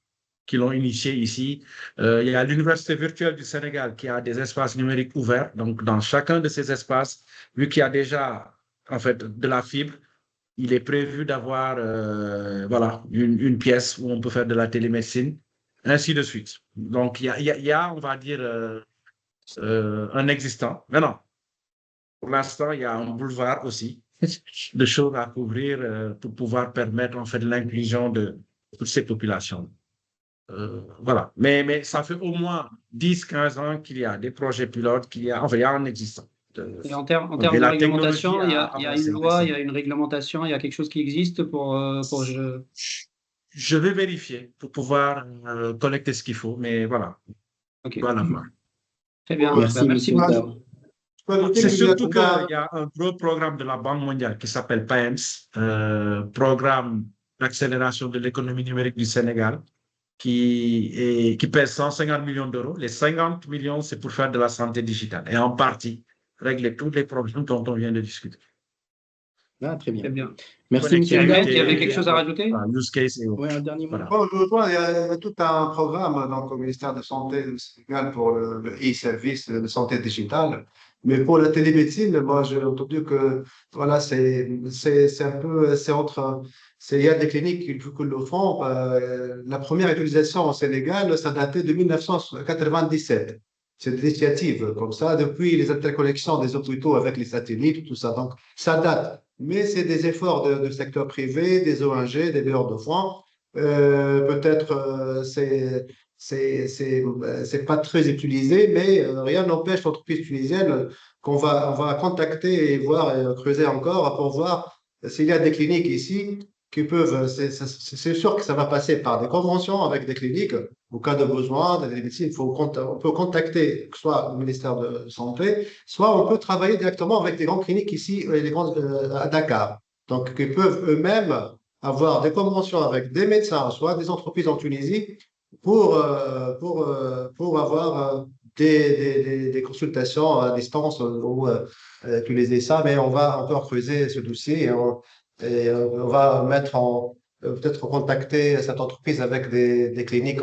qui l'ont initié ici. Il y a l'Université virtuelle du Sénégal qui a des espaces numériques ouverts. Donc, dans chacun de ces espaces, vu qu'il y a déjà en fait de la fibre, il est prévu d'avoir voilà, une pièce où on peut faire de la télémédecine, ainsi de suite. Donc, il y a on va dire, un existant. Maintenant, pour l'instant, il y a un boulevard aussi de choses à couvrir pour pouvoir permettre en fait l'inclusion de toutes ces populations. Voilà. Mais ça fait au moins 10-15 ans qu'il y a des projets pilotes, qu'il y a, enfin, il y a un existant. Et en termes de réglementation, il y a une loi, il y a une réglementation, il y a quelque chose qui existe pour Je vais vérifier pour pouvoir collecter ce qu'il faut, mais voilà. Ok. Voilà. Très bien. Merci beaucoup. C'est surtout qu'il y a un gros programme de la Banque mondiale qui s'appelle PAEMS, Programme d'accélération de l'économie numérique du Sénégal, qui pèse 150 millions d'euros. Les 50 millions, c'est pour faire de la santé digitale et en partie régler tous les problèmes dont on vient de discuter. Ah, très bien. Très bien. Merci, M. Ndao. Il y avait quelque chose à rajouter? Use case et autres. Oui, un dernier mot. Voilà. Bon, il y a tout un programme donc, au ministère de Santé du Sénégal pour le e-service de santé digitale. Mais pour la télémédecine, moi, j'ai entendu que voilà, c'est un peu, c'est entre, il y a des cliniques qui le font. La première utilisation au Sénégal, ça datait de 1997. C'est des initiatives comme ça, depuis les interconnexions des hôpitaux avec les satellites, tout ça. Donc, ça date. Mais c'est des efforts du secteur privé, des ONG, des bailleurs de fonds. Peut-être c'est pas très utilisé, mais rien n'empêche l'entreprise tunisienne on va contacter et voir et creuser encore pour voir s'il y a des cliniques ici qui peuvent. C'est sûr que ça va passer par des conventions avec des cliniques. Au cas de besoin, dans les médecines, on peut contacter soit le ministère de Santé, soit on peut travailler directement avec des grandes cliniques ici, à Dakar. Donc, qui peuvent eux-mêmes avoir des conventions avec des médecins, soit des entreprises en Tunisie, pour avoir des consultations à distance où utiliser ça, mais on peut en creuser ce dossier et on va peut-être contacter cette entreprise avec des cliniques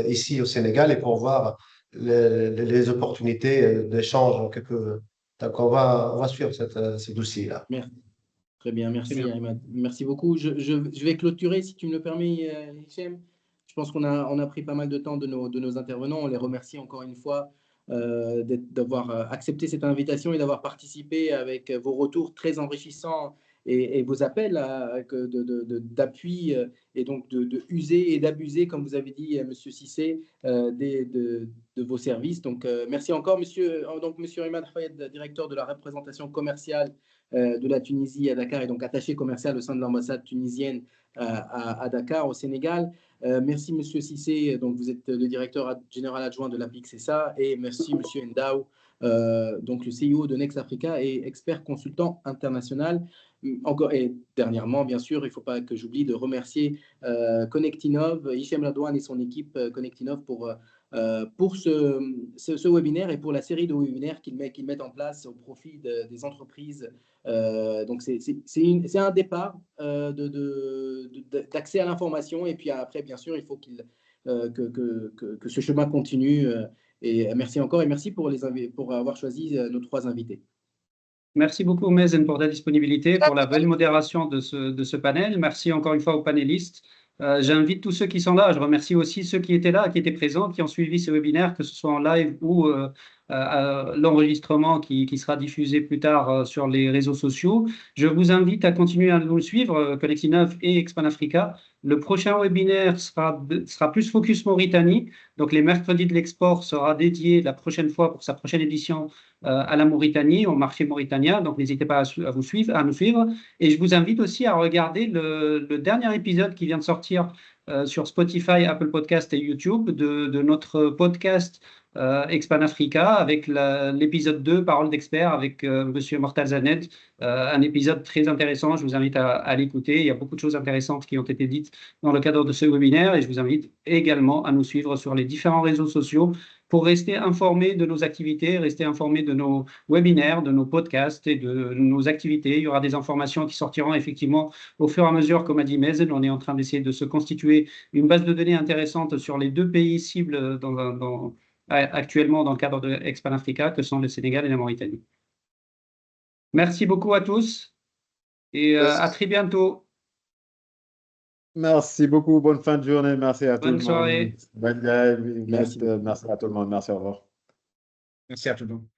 ici au Sénégal et pour voir les opportunités d'échange. Donc, on va suivre ce dossier-là. Merci. Très bien, merci Ahmad. Merci beaucoup. Je vais clôturer, si tu me le permets, Hichem. Je pense qu'on a pris pas mal de temps de nos intervenants. On les remercie encore une fois d'avoir accepté cette invitation et d'avoir participé avec vos retours très enrichissants et vos appels d'appui et donc de user et d'abuser, comme vous avez dit, Monsieur Cissé, de vos services. Donc, merci encore, Monsieur Imad Fayed, directeur de la représentation commerciale de la Tunisie à Dakar et donc attaché commercial au sein de l'ambassade tunisienne à Dakar, au Sénégal. Merci, Monsieur Cissé. Donc, vous êtes le directeur général adjoint de l'APIC, c'est ça. Et merci, Monsieur Ndao, donc le CEO de Next Africa et expert consultant international. Encore, et dernièrement, bien sûr, il ne faut pas que j'oublie de remercier Connectinov, Hichem Radouane et son équipe Connectinov pour ce webinaire et pour la série de webinaires qu'ils mettent en place au profit des entreprises. Donc, c'est un départ d'accès à l'information et puis après, bien sûr, il faut que ce chemin continue Et merci encore et merci pour avoir choisi nos 3 invités. Merci beaucoup, Mazen, pour ta disponibilité, pour la belle modération de ce panel. Merci encore une fois aux panélistes. J'invite tous ceux qui sont là. Je remercie aussi ceux qui étaient là, qui étaient présents, qui ont suivi ce webinaire, que ce soit en live ou l'enregistrement qui sera diffusé plus tard sur les réseaux sociaux. Je vous invite à continuer à nous suivre, Connexinov et Expan Africa. Le prochain webinaire sera plus focus Mauritanie. Donc, les mercredis de l'export sera dédié la prochaine fois pour sa prochaine édition à la Mauritanie, au marché mauritanien. Donc, n'hésitez pas à nous suivre. Et je vous invite aussi à regarder le dernier épisode qui vient de sortir sur Spotify, Apple Podcast et YouTube de notre podcast Expan Africa avec l'épisode 2, Parole d'expert avec Monsieur Mortal Zanet. Un épisode très intéressant. Je vous invite à l'écouter. Il y a beaucoup de choses intéressantes qui ont été dites dans le cadre de ce webinaire et je vous invite également à nous suivre sur les différents réseaux sociaux pour rester informé de nos activités, rester informé de nos webinaires, de nos podcasts et de nos activités. Il y aura des informations qui sortiront effectivement au fur et à mesure, comme a dit Mazen. On est en train d'essayer de se constituer une base de données intéressante sur les 2 pays cibles actuellement dans le cadre de Expan Africa, que sont le Sénégal et la Mauritanie. Merci beaucoup à tous et à très bientôt. Merci beaucoup. Bonne fin de journée. Merci à tout le monde. Bonne soirée. Merci à tout le monde. Merci. Au revoir. Merci à tout le monde.